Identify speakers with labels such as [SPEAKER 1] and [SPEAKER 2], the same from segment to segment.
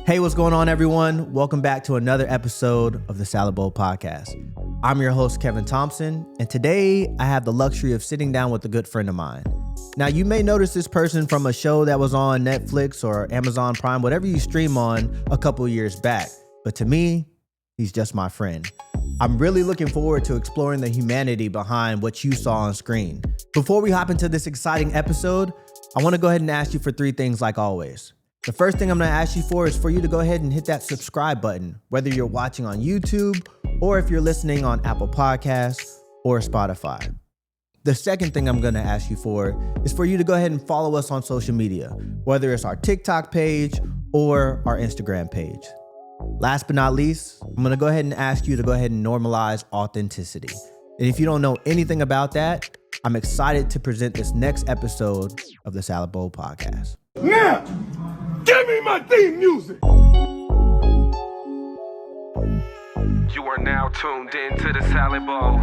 [SPEAKER 1] Hey, what's going on, everyone? Welcome back to another episode of the Salad Bowl Podcast. I'm your host, Kevin Thompson, and today I have the luxury of sitting down with a good friend of mine. Now, you may notice this person from a show that was on Netflix or Amazon Prime, whatever you stream on, a couple years back. But to me, he's just my friend. I'm really looking forward to exploring the humanity behind what you saw on screen. Before we hop into this exciting episode, I want to go ahead and ask you for three things like always. The first thing I'm going to ask you for is for you to go ahead and hit that subscribe button, whether you're watching on YouTube or if you're listening on Apple Podcasts or Spotify. The second thing I'm going to ask you for is for you to go ahead and follow us on social media, whether it's our TikTok page or our Instagram page. Last but not least, I'm going to go ahead and ask you to go ahead and normalize authenticity. And if you don't know anything about that, I'm excited to present this next episode of the Salad Bowl Podcast.
[SPEAKER 2] Now, give me my theme music.
[SPEAKER 3] You are now tuned in to the Salad Bowl.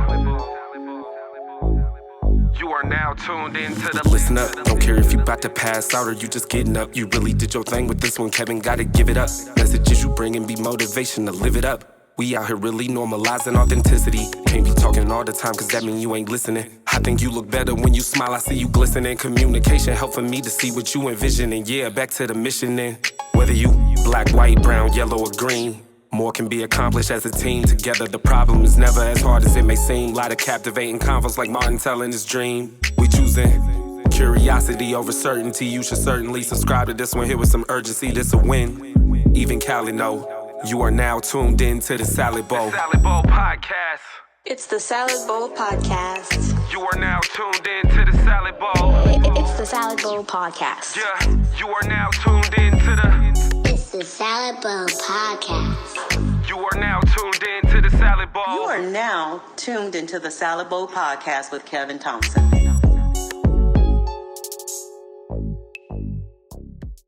[SPEAKER 3] You are now tuned in to the... Listen up, don't care if you about to pass out or you just getting up. You really did your thing with this one, Kevin, gotta give it up. Messages you bring and be motivation to live it up. We out here really normalizing authenticity. Can't be talking all the time cause that mean you ain't listening. I think you look better when you smile, I see you glistening. Communication helping me to see what you envisioning. Yeah, back to the mission then. Whether you black, white, brown, yellow or green, more can be accomplished as a team. Together the problem is never as hard as it may seem. Lot of captivating convos like Martin telling his dream. We choosing curiosity over certainty. You should certainly subscribe to this one here with some urgency. This a win. Even Cali know. You are now tuned in to the Salad Bowl. The Salad Bowl Podcast.
[SPEAKER 4] It's the Salad Bowl Podcast.
[SPEAKER 3] You are now tuned in to the Salad Bowl.
[SPEAKER 4] It's the Salad Bowl Podcast.
[SPEAKER 3] Yeah, you are now tuned in to the...
[SPEAKER 5] It's the Salad Bowl Podcast.
[SPEAKER 3] You are now tuned in to the Salad Bowl.
[SPEAKER 6] You are now tuned into the Salad Bowl Podcast with Kevin Thompson.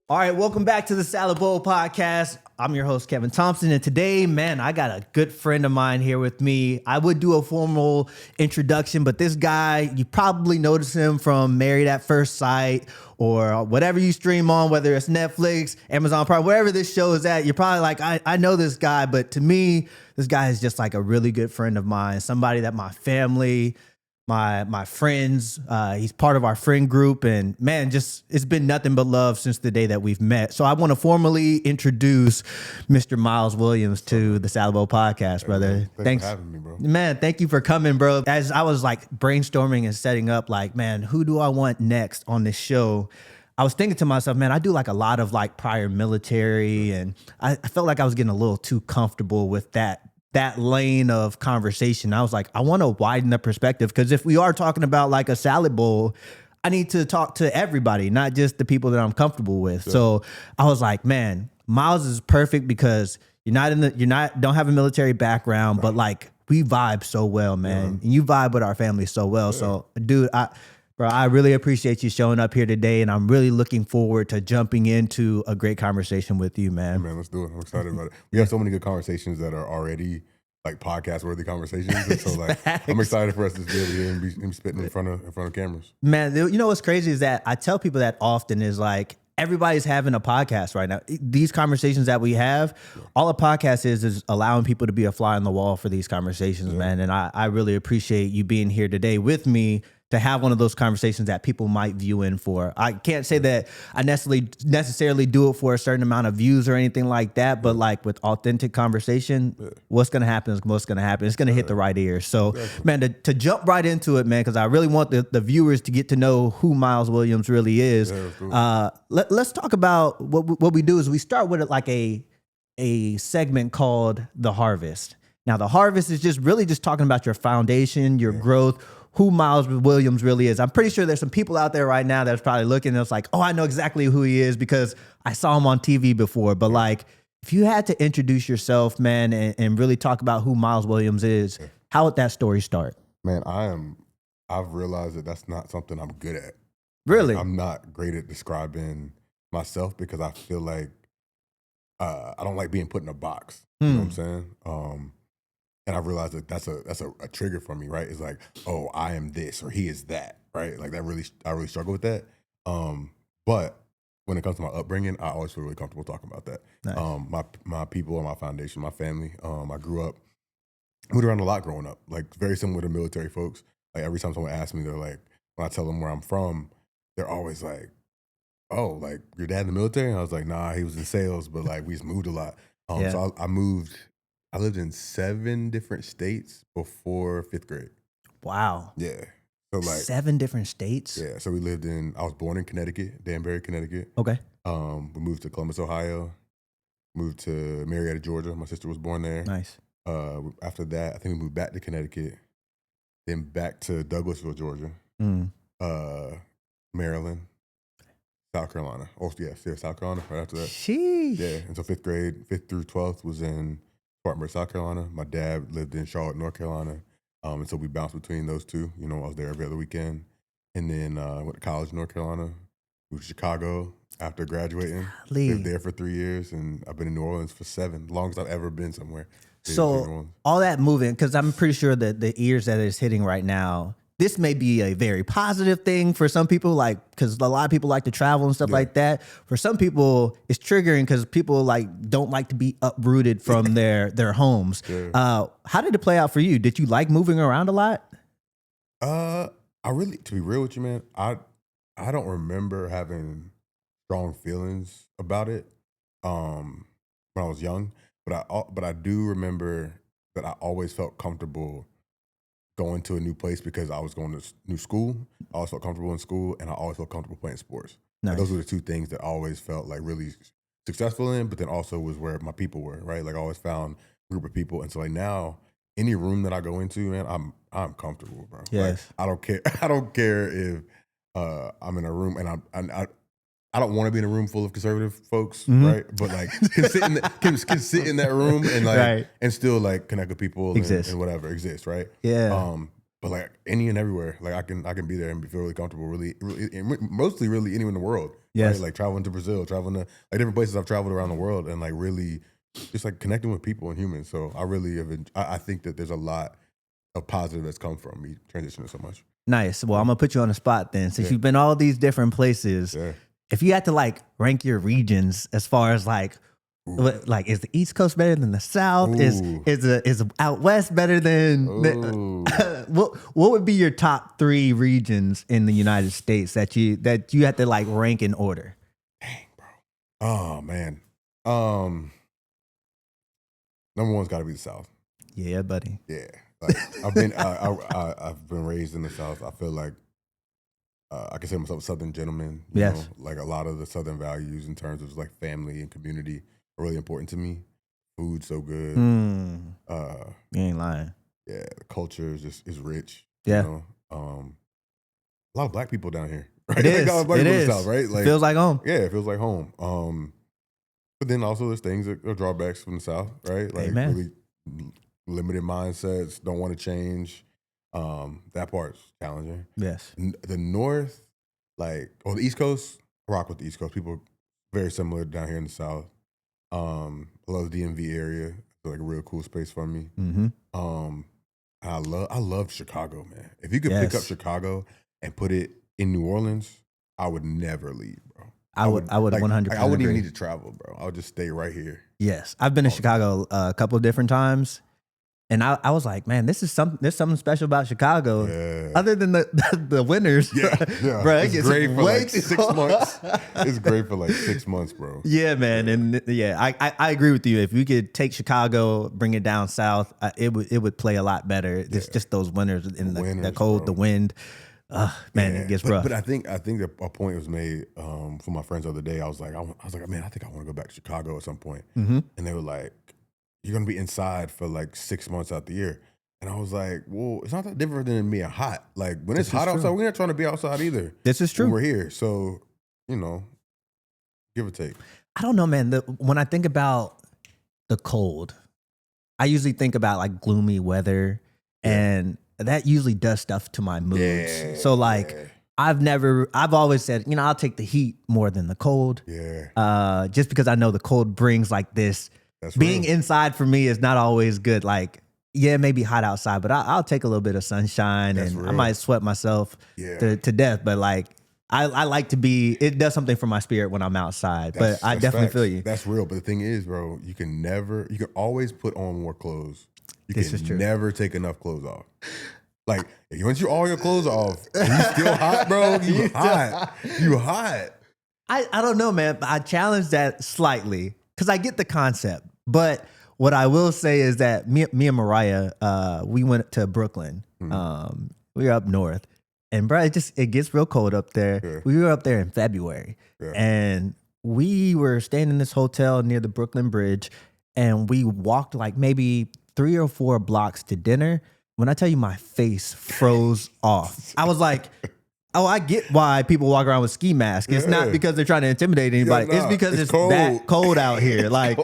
[SPEAKER 1] All right, welcome back to the Salad Bowl Podcast. I'm your host, Kevin Thompson, and today, man, I got a good friend of mine here with me. I would do a formal introduction, but this guy, you probably notice him from Married at First Sight or whatever you stream on, whether it's Netflix, Amazon Prime, wherever this show is at. You're probably like, I know this guy, but to me, this guy is just like a really good friend of mine, somebody that my family, my friends, he's part of our friend group, and man, just it's been nothing but love since the day that we've met. So I want to formally introduce Mr. Miles Williams to the Salad Bowl Podcast, brother.
[SPEAKER 2] Thanks for having me, bro.
[SPEAKER 1] Man, thank you for coming, bro. As I was like brainstorming and setting up, like, man, who do I want next on this show? I was thinking to myself, man, I do like a lot of like prior military, and I felt like I was getting a little too comfortable with that lane of conversation. I was like, I want to widen the perspective, because if we are talking about like a salad bowl, I need to talk to everybody, not just the people that I'm comfortable with. Yeah. So I was like, man, Miles is perfect because don't have a military background, right, but like we vibe so well, man. And you vibe with our family so well. Yeah. So dude, I really appreciate you showing up here today, and I'm really looking forward to jumping into a great conversation with you, man.
[SPEAKER 2] Man, let's do it. I'm excited about it. We have so many good conversations that are already like podcast-worthy conversations, and so like I'm excited for us to be able to hear and be spitting in front of cameras.
[SPEAKER 1] Man, you know what's crazy is that I tell people that often is like everybody's having a podcast right now. These conversations that we have, all a podcast is allowing people to be a fly on the wall for these conversations, man. And I really appreciate you being here today with me to have one of those conversations that people might view in for. I can't say that I necessarily do it for a certain amount of views or anything like that, but like with authentic conversation, what's going to happen is what's going to happen. It's going to hit the right ears. So, man, to jump right into it, man, because I really want the viewers to get to know who Miles Williams really is. Let's talk about what we do is we start with like a segment called The Harvest. Now, The Harvest is just talking about your foundation, your growth, who Miles Williams really is. I'm pretty sure there's some people out there right now that's probably looking and it's like, oh, I know exactly who he is because I saw him on TV before. But like, if you had to introduce yourself, man, and really talk about who Miles Williams is, how would that story start?
[SPEAKER 2] Man, I've realized that that's not something I'm good at.
[SPEAKER 1] Really?
[SPEAKER 2] Like, I'm not great at describing myself because I feel like I don't like being put in a box. You know what I'm saying? And I realized that that's a trigger for me, right? It's like, oh, I am this or he is that, right? Like I really struggle with that. But when it comes to my upbringing, I always feel really comfortable talking about that.
[SPEAKER 1] Nice.
[SPEAKER 2] My people are my foundation, my family. I moved around a lot growing up, like very similar to military folks. Like every time someone asks me, they're like, when I tell them where I'm from, they're always like, "Oh, like your dad in the military?" And I was like, "Nah, he was in sales, but like we just moved a lot."
[SPEAKER 1] Yeah.
[SPEAKER 2] So I moved. I lived in 7 different states before 5th grade.
[SPEAKER 1] Wow.
[SPEAKER 2] Yeah. So like
[SPEAKER 1] 7 different states.
[SPEAKER 2] yeah. So we lived I was born in Connecticut, Danbury, Connecticut.
[SPEAKER 1] Okay.
[SPEAKER 2] We moved to Columbus, Ohio. Moved to Marietta, Georgia. My sister was born there.
[SPEAKER 1] Nice.
[SPEAKER 2] After that, I think we moved back to Connecticut, then back to Douglasville, Georgia, Maryland, South Carolina. Oh, yeah, South Carolina right after that.
[SPEAKER 1] Sheesh.
[SPEAKER 2] Yeah, and so 5th grade, 5th through 12th was in Spartanburg, South Carolina. My dad lived in Charlotte, North Carolina. And so we bounced between those two. You know, I was there every other weekend. And then I went to college in North Carolina, moved to Chicago after graduating. Lived there for 3 years, and I've been in New Orleans for 7, longest I've ever been somewhere.
[SPEAKER 1] So all that moving, because I'm pretty sure that the ears that it's hitting right now, this may be a very positive thing for some people, like because a lot of people like to travel and stuff like that. For some people, it's triggering because people like don't like to be uprooted from their homes. Yeah. How did it play out for you? Did you like moving around a lot?
[SPEAKER 2] I really, to be real with you, man, I don't remember having strong feelings about it when I was young. But I do remember that I always felt comfortable going to a new place because I was going to new school. I always felt comfortable in school, and I always felt comfortable playing sports.
[SPEAKER 1] Nice.
[SPEAKER 2] Like, those were the 2 things that I always felt like really successful in, but then also was where my people were, right? Like I always found a group of people. And so like now, any room that I go into, man, I'm comfortable, bro.
[SPEAKER 1] Yes.
[SPEAKER 2] Like, I don't care if I'm in a room and I don't want to be in a room full of conservative folks, right? But like can sit in that room and like and still like connect with people and whatever exists, right?
[SPEAKER 1] Yeah.
[SPEAKER 2] But like any and everywhere, like I can be there and feel really comfortable, really, and mostly really anywhere in the world.
[SPEAKER 1] Yes.
[SPEAKER 2] Right? Like traveling to Brazil, traveling to like different places I've traveled around the world, and like really just like connecting with people and humans. So I really I think that there's a lot of positive that's come from me transitioning so much.
[SPEAKER 1] Nice. Well, I'm gonna put you on the spot then, since you've been all these different places.
[SPEAKER 2] Yeah.
[SPEAKER 1] If you had to like rank your regions as far as like is the East Coast better than the South?
[SPEAKER 2] Ooh.
[SPEAKER 1] Is out West better than what would be your top 3 regions in the United States that you had to like rank in order?
[SPEAKER 2] Dang, bro. Oh man. Number 1's got to be the South.
[SPEAKER 1] Yeah, buddy.
[SPEAKER 2] Yeah. Like I've been raised in the South. I feel like I consider myself a Southern gentleman. You know? Like a lot of the Southern values in terms of like family and community are really important to me. Food's so good.
[SPEAKER 1] You ain't lying.
[SPEAKER 2] Yeah, the culture is rich.
[SPEAKER 1] Yeah.
[SPEAKER 2] You know? A lot of Black people down here. Right?
[SPEAKER 1] It is.
[SPEAKER 2] Like,
[SPEAKER 1] it is.
[SPEAKER 2] South, right? Like,
[SPEAKER 1] it feels like home.
[SPEAKER 2] Yeah, it feels like home. But then also there's things that are drawbacks from the South, right? Like really limited mindsets, don't want to change. That part's challenging.
[SPEAKER 1] Yes.
[SPEAKER 2] The North, the East Coast, I rock with the East Coast. People are very similar down here in the South. I love the DMV area. It's like a real cool space for me. Mm-hmm. I love Chicago, man. If you could pick up Chicago and put it in New Orleans, I would never leave, bro.
[SPEAKER 1] I would 100%.
[SPEAKER 2] I wouldn't even need to travel, bro. I would just stay right here.
[SPEAKER 1] Yes, I've been to Chicago a couple of different times, and I was like, man, there's something special about Chicago. Yeah. Other than the winters, bro.
[SPEAKER 2] It's great for like 6 months. It's great for like 6 months, bro.
[SPEAKER 1] Yeah, man, and I agree with you. If we could take Chicago, bring it down south, it would play a lot better. It's just those winters and the cold, bro. The wind. It gets rough.
[SPEAKER 2] But I think a point was made for my friends the other day. I was like, man, I think I want to go back to Chicago at some point. Mm-hmm. And they were like, you're gonna be inside for like 6 months out the year. And I was like, well, it's not that different than being hot. Like when it's hot outside, we're not trying to be outside either.
[SPEAKER 1] This is true.
[SPEAKER 2] When we're here, so give or take.
[SPEAKER 1] I don't know, man. When I think about the cold, I usually think about like gloomy weather and that usually does stuff to my moods. Yeah, so like I've always said, I'll take the heat more than the cold. Yeah. Just because I know the cold brings like this. That's being real. Inside for me is not always good. Like, yeah, it may be hot outside, but I'll take a little bit of sunshine. That's and real. I might sweat myself to death. But like I like to be. It does something for my spirit when I'm outside. But I definitely feel you.
[SPEAKER 2] That's real. But the thing is, bro, you can always put on more clothes.
[SPEAKER 1] This is true.
[SPEAKER 2] Never take enough clothes off. Like once you all your clothes off, and you still hot, bro. You hot. You hot.
[SPEAKER 1] I don't know, man. I challenge that slightly because I get the concept. But what I will say is that me and Mariah, we went to Brooklyn. We were up north. And bro, it gets real cold up there. Yeah. We were up there in February. Yeah. And we were staying in this hotel near the Brooklyn Bridge. And we walked like maybe 3 or 4 blocks to dinner. When I tell you my face froze off, I was like, oh, I get why people walk around with ski masks. It's not because they're trying to intimidate anybody. It's because it's cold. That cold out here. Like,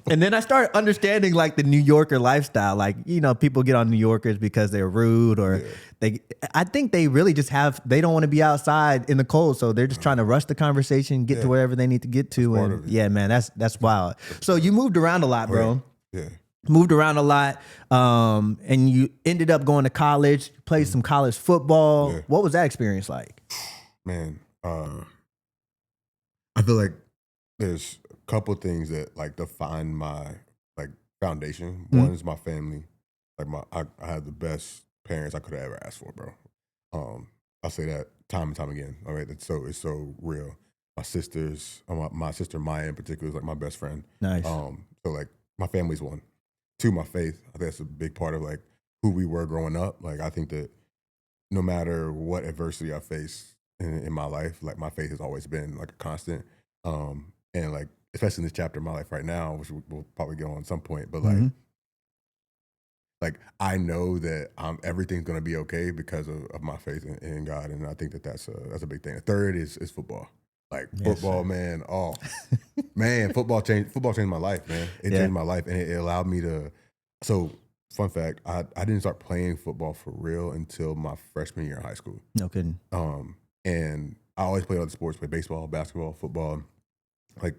[SPEAKER 1] and then I started understanding like the New Yorker lifestyle. Like, you know, people get on New Yorkers because they're rude or I think they really just they don't want to be outside in the cold. So they're just trying to rush the conversation, get to wherever they need to get to. And yeah, man, that's wild. So you moved around a lot, bro.
[SPEAKER 2] Yeah.
[SPEAKER 1] Moved around a lot, and you ended up going to college, played some college football. Yeah. What was that experience like?
[SPEAKER 2] Man, I feel like there's a couple things that like define my like foundation. One is my family. Like I had the best parents I could have ever asked for, bro. I say that time and time again. All right, it's so real. My sisters, my sister Maya in particular is like my best friend.
[SPEAKER 1] Nice.
[SPEAKER 2] So like my family's one. 2, my faith. I think that's a big part of like who we were growing up. Like I think that no matter what adversity I face in my life, like my faith has always been like a constant. And like especially in this chapter of my life right now, which we'll probably get on at some point, but like I know that everything's gonna be okay because of my faith in God, and I think that's a big thing. The third is football. Like football, man. Oh, man, football changed my life, man. It changed my life, and it allowed me to. So, fun fact: I didn't start playing football for real until my freshman year in high school.
[SPEAKER 1] No kidding.
[SPEAKER 2] And I always played other sports: played baseball, basketball, football. Like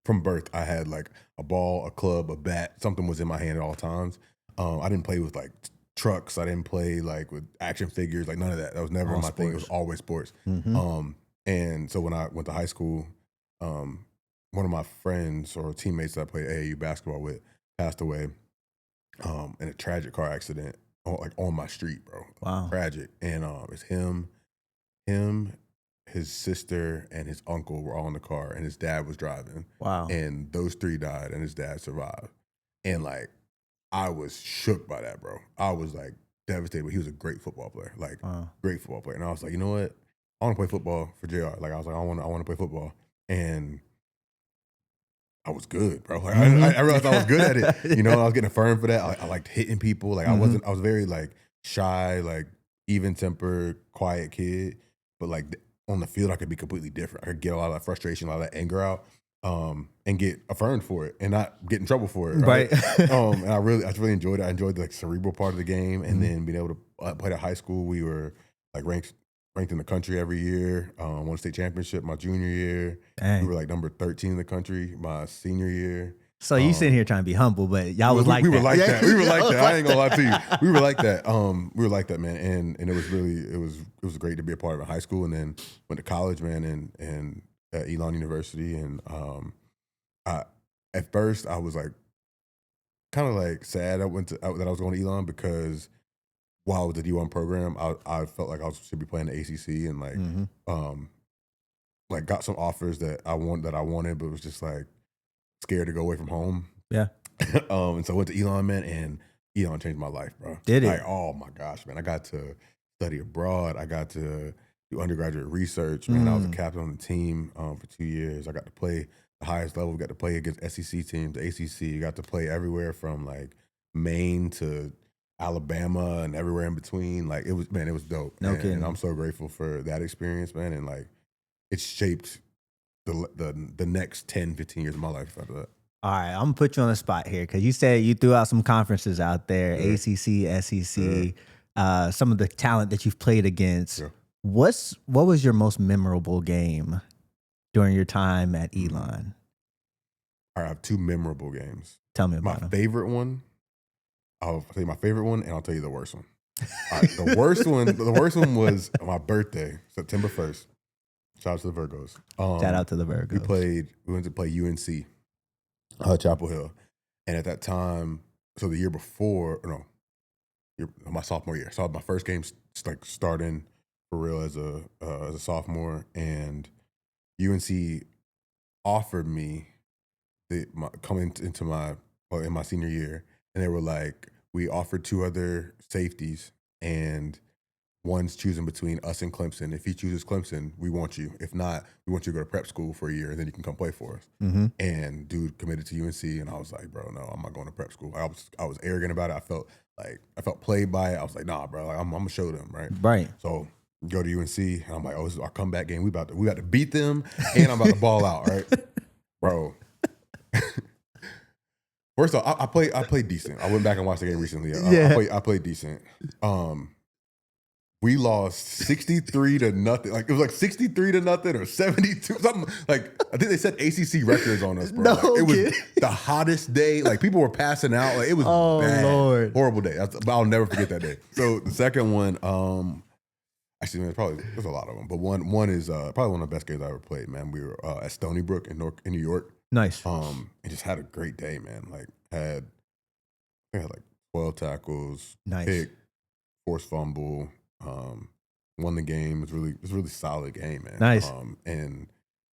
[SPEAKER 2] from birth, I had like a ball, a club, a bat. Something was in my hand at all times. I didn't play with like trucks. I didn't play like with action figures. Like none of that. That was never my thing. It was always sports. And so when I went to high school, one of my friends or teammates that I played AAU basketball with passed away in a tragic car accident, like on my street, bro.
[SPEAKER 1] Wow.
[SPEAKER 2] Tragic. And it's him, his sister, and his uncle were all in the car, and his dad was driving.
[SPEAKER 1] Wow.
[SPEAKER 2] And those 3 died, and his dad survived. And like, I was shook by that, bro. I was like devastated, but he was a great football player, like great football player. And I was like, you know what? I want to play football for JR. Like I was like, I want to play football, and I was good, bro. Like I realized I was good at it. You know, I was getting affirmed for that. I liked hitting people. Like I was very like shy, like even tempered, quiet kid. But like on the field, I could be completely different. I could get a lot of that frustration, a lot of that anger out, and get affirmed for it, and not get in trouble for it. Right. And I really enjoyed it. I enjoyed the like cerebral part of the game, and then being able to play at high school. We were like ranked in the country every year. Won a state championship my junior year. Dang. We were like number 13 in the country my senior year.
[SPEAKER 1] So you sitting here trying to be humble, but y'all was like
[SPEAKER 2] we
[SPEAKER 1] that.
[SPEAKER 2] Were like that. We were like that. I ain't gonna lie to you. We were like that. We were like that, man. And it was really it was great to be a part of it in high school, and then went to college, man, and at Elon University. And at first I was like kind of like sad that I was going to Elon, because while I was at the D1 program, I felt like I should be playing the ACC, and like like got some offers that I wanted, but was just like scared to go away from home.
[SPEAKER 1] Yeah.
[SPEAKER 2] And so I went to Elon, man, and Elon changed my life, bro.
[SPEAKER 1] Did it?
[SPEAKER 2] Like, oh my gosh, man. I got to study abroad. I got to do undergraduate research, man. I was a captain on the team for 2 years. I got to play the highest level. We got to play against SEC teams, the ACC. You got to play everywhere from like Maine to Alabama and everywhere in between. Like it was dope.
[SPEAKER 1] No kidding.
[SPEAKER 2] And I'm so grateful for that experience, man. And like it's shaped the next 10, 15 years of my life after that.
[SPEAKER 1] All right, I'm gonna put you on the spot here because you said you threw out some conferences out there, ACC, SEC, some of the talent that you've played against.
[SPEAKER 2] Yeah.
[SPEAKER 1] What was your most memorable game during your time at Elon?
[SPEAKER 2] I have 2 memorable games.
[SPEAKER 1] Tell me about them.
[SPEAKER 2] My favorite one, I'll tell you my favorite one, and I'll tell you the worst one. All right, the worst one was my birthday, September 1st. Shout out to the Virgos.
[SPEAKER 1] Shout out to the Virgos.
[SPEAKER 2] We went to play UNC, Chapel Hill. And at that time, so the year before, my sophomore year. So my first game like starting for real as a sophomore, and UNC offered me coming into in my senior year, and they were like, we offered 2 other safeties, and one's choosing between us and Clemson. If he chooses Clemson, we want you. If not, we want you to go to prep school for a year, and then you can come play for us.
[SPEAKER 1] Mm-hmm.
[SPEAKER 2] And dude committed to UNC, and I was like, bro, no, I'm not going to prep school. I was arrogant about it. I felt played by it. I was like, nah, bro, I'm gonna show them, right?
[SPEAKER 1] Right.
[SPEAKER 2] So go to UNC, and I'm like, oh, this is our comeback game. We about to beat them, and I'm about to ball out, right, bro. First off, I played decent. I went back and watched the game recently. I played decent. We lost 63-0. Like it was like 63-0 or 72, something. Like I think they set ACC records on us, bro.
[SPEAKER 1] No,
[SPEAKER 2] like, it was the hottest day. Like people were passing out. Like it was bad.
[SPEAKER 1] Lord.
[SPEAKER 2] Horrible day. But I'll never forget that day. So the second one, actually, man, there's a lot of them, but one is probably one of the best games I ever played. Man, we were at Stony Brook in New York.
[SPEAKER 1] Nice.
[SPEAKER 2] And just had a great day, man. Like I had like 12 tackles,
[SPEAKER 1] nice.
[SPEAKER 2] Pick, forced fumble. Won the game. It was a really solid game, man.
[SPEAKER 1] Nice.
[SPEAKER 2] And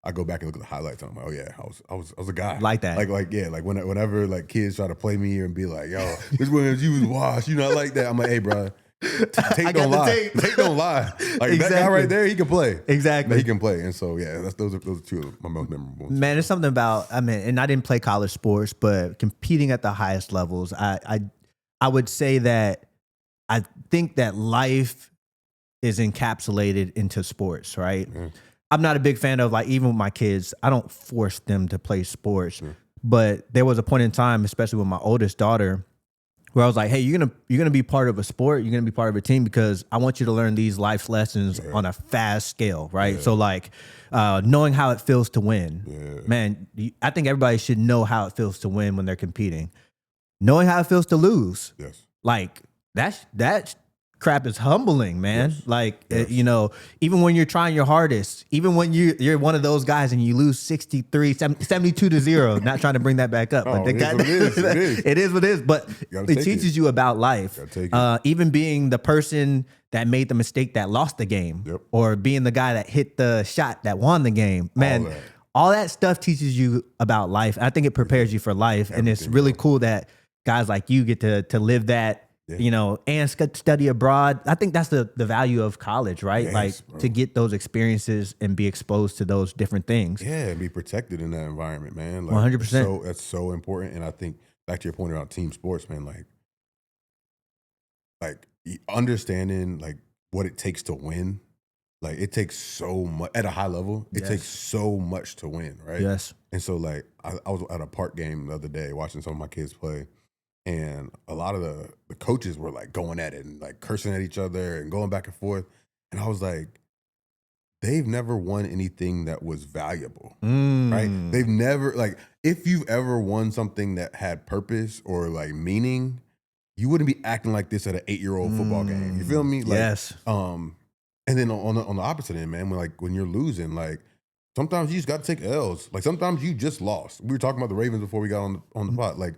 [SPEAKER 2] I go back and look at the highlights, and I'm like, oh yeah, I was a guy
[SPEAKER 1] like that.
[SPEAKER 2] Like whenever like kids try to play me and be like, yo, this Williams, you was washed, you not like that. I'm like, hey, bro, Tate don't lie. Tate don't lie. Like exactly. That guy right there, he can play.
[SPEAKER 1] Exactly,
[SPEAKER 2] he can play. And so yeah, those are 2 of my most memorable ones.
[SPEAKER 1] Man, there's something about and I didn't play college sports, but competing at the highest levels, I would say that I think that life is encapsulated into sports, right? Yeah. I'm not a big fan of, like, even with my kids, I don't force them to play sports. Yeah. But there was a point in time, especially with my oldest daughter, where I was like, hey, you're gonna be part of a sport, you're gonna be part of a team, because I want you to learn these life lessons on a fast scale, right? Yeah. So like knowing how it feels to win. Yeah. Man, I think everybody should know how it feels to win when they're competing. Knowing how it feels to lose.
[SPEAKER 2] Yes.
[SPEAKER 1] Like that's crap is humbling, man. Yes. Like, yes. Even when you're trying your hardest, even when you're one of those guys and you lose 72-0, not trying to bring that back up, but it is what it is. But it teaches you about life. Even being the person that made the mistake that lost the game, or being the guy that hit the shot that won the game, man. All that stuff teaches you about life. I think it prepares you for life, and it's really cool that guys like you get to live that. Yeah. And study abroad. I think that's the value of college, right? Yes, like, bro. To get those experiences and be exposed to those different things.
[SPEAKER 2] Yeah, and be protected in that environment, man. Like,
[SPEAKER 1] 100%.
[SPEAKER 2] So that's so important. And I think back to your point about team sports, man, like understanding like what it takes to win. Like it takes so much at a high level. It takes so much to win, right?
[SPEAKER 1] Yes.
[SPEAKER 2] And so like I was at a park game the other day watching some of my kids play. And a lot of the coaches were like going at it and like cursing at each other and going back and forth. And I was like, they've never won anything that was valuable, right? They've never, like, if you've ever won something that had purpose or like meaning, you wouldn't be acting like this at an 8-year-old football game. You feel me? Like,
[SPEAKER 1] yes.
[SPEAKER 2] And then on the opposite end, man, when you're losing, like, sometimes you just got to take L's. Like sometimes you just lost. We were talking about the Ravens before we got on the pod. Like,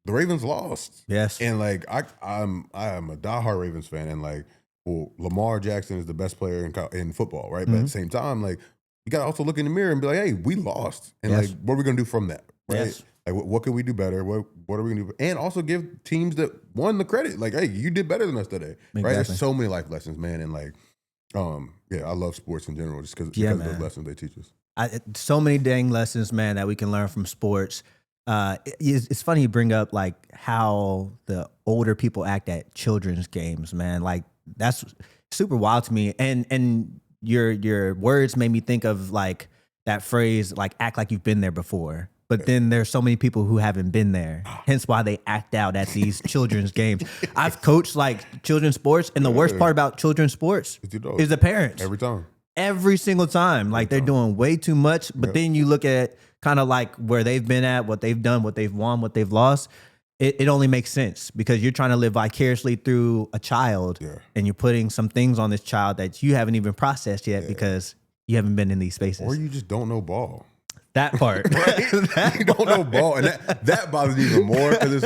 [SPEAKER 2] the Ravens lost.
[SPEAKER 1] Yes.
[SPEAKER 2] And like I am a diehard Ravens fan, and like, well, Lamar Jackson is the best player in football, right? But at the same time, like, you gotta also look in the mirror and be like, hey, we lost. And like, what are we gonna do from that? Right? Yes. Like what can we do better? What are we gonna do? And also give teams that won the credit. Like, hey, you did better than us today. Exactly. Right? There's so many life lessons, man. And like, I love sports in general just because of those lessons they teach us.
[SPEAKER 1] So many dang lessons, man, that we can learn from sports. It's funny you bring up like how the older people act at children's games, man. Like that's super wild to me. And your words made me think of like that phrase, like act like you've been there before. But then there's so many people who haven't been there, hence why they act out at these children's games. I've coached like children's sports, and the worst part about children's sports is the parents. Every single time. Like they're doing way too much, but then you look at kind of like where they've been at, what they've done, what they've won, what they've lost. It only makes sense because you're trying to live vicariously through a child and you're putting some things on this child that you haven't even processed yet because you haven't been in these spaces.
[SPEAKER 2] Or you just don't know ball.
[SPEAKER 1] That part.
[SPEAKER 2] You don't know ball. And that bothers me even more because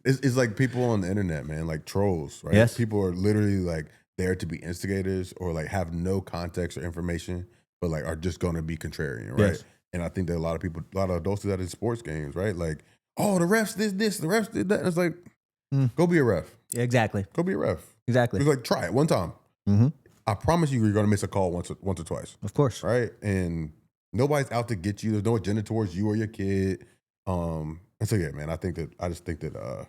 [SPEAKER 2] it's like people on the internet, man, like trolls, right?
[SPEAKER 1] Yes.
[SPEAKER 2] People are literally like there to be instigators or like have no context or information, but like are just going to be contrarian, right?
[SPEAKER 1] Yes.
[SPEAKER 2] And I think that a lot of adults do that in sports games, right? Like, oh, the refs did this, the refs did that. And it's like, go be a ref.
[SPEAKER 1] Exactly.
[SPEAKER 2] Go be a ref.
[SPEAKER 1] Exactly.
[SPEAKER 2] It's like, try it one time.
[SPEAKER 1] Mm-hmm.
[SPEAKER 2] I promise you're going to miss a call once or twice.
[SPEAKER 1] Of course.
[SPEAKER 2] Right? And nobody's out to get you. There's no agenda towards you or your kid. And so, yeah, man, I just think that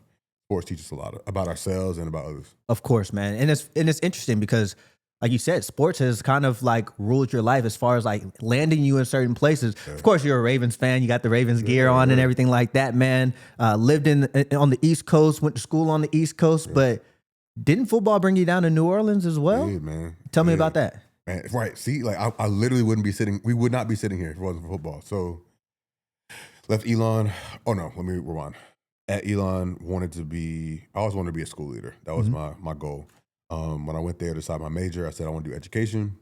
[SPEAKER 2] sports teach us a lot about ourselves and about others.
[SPEAKER 1] Of course, man. And it's interesting because, like you said, sports has kind of like ruled your life as far as like landing you in certain places. Yeah. Of course, you're a Ravens fan. You got the Ravens gear on and everything like that, man. Lived on the East Coast, went to school on the East Coast, but didn't football bring you down to New Orleans as well?
[SPEAKER 2] Yeah, man.
[SPEAKER 1] Tell me about that.
[SPEAKER 2] Man, right. See, like I literally we would not be sitting here if it wasn't for football. So left Elon. Oh no, let me rewind. At Elon, I always wanted to be a school leader. That was my goal. When I went there to decide my major, I said I want to do education.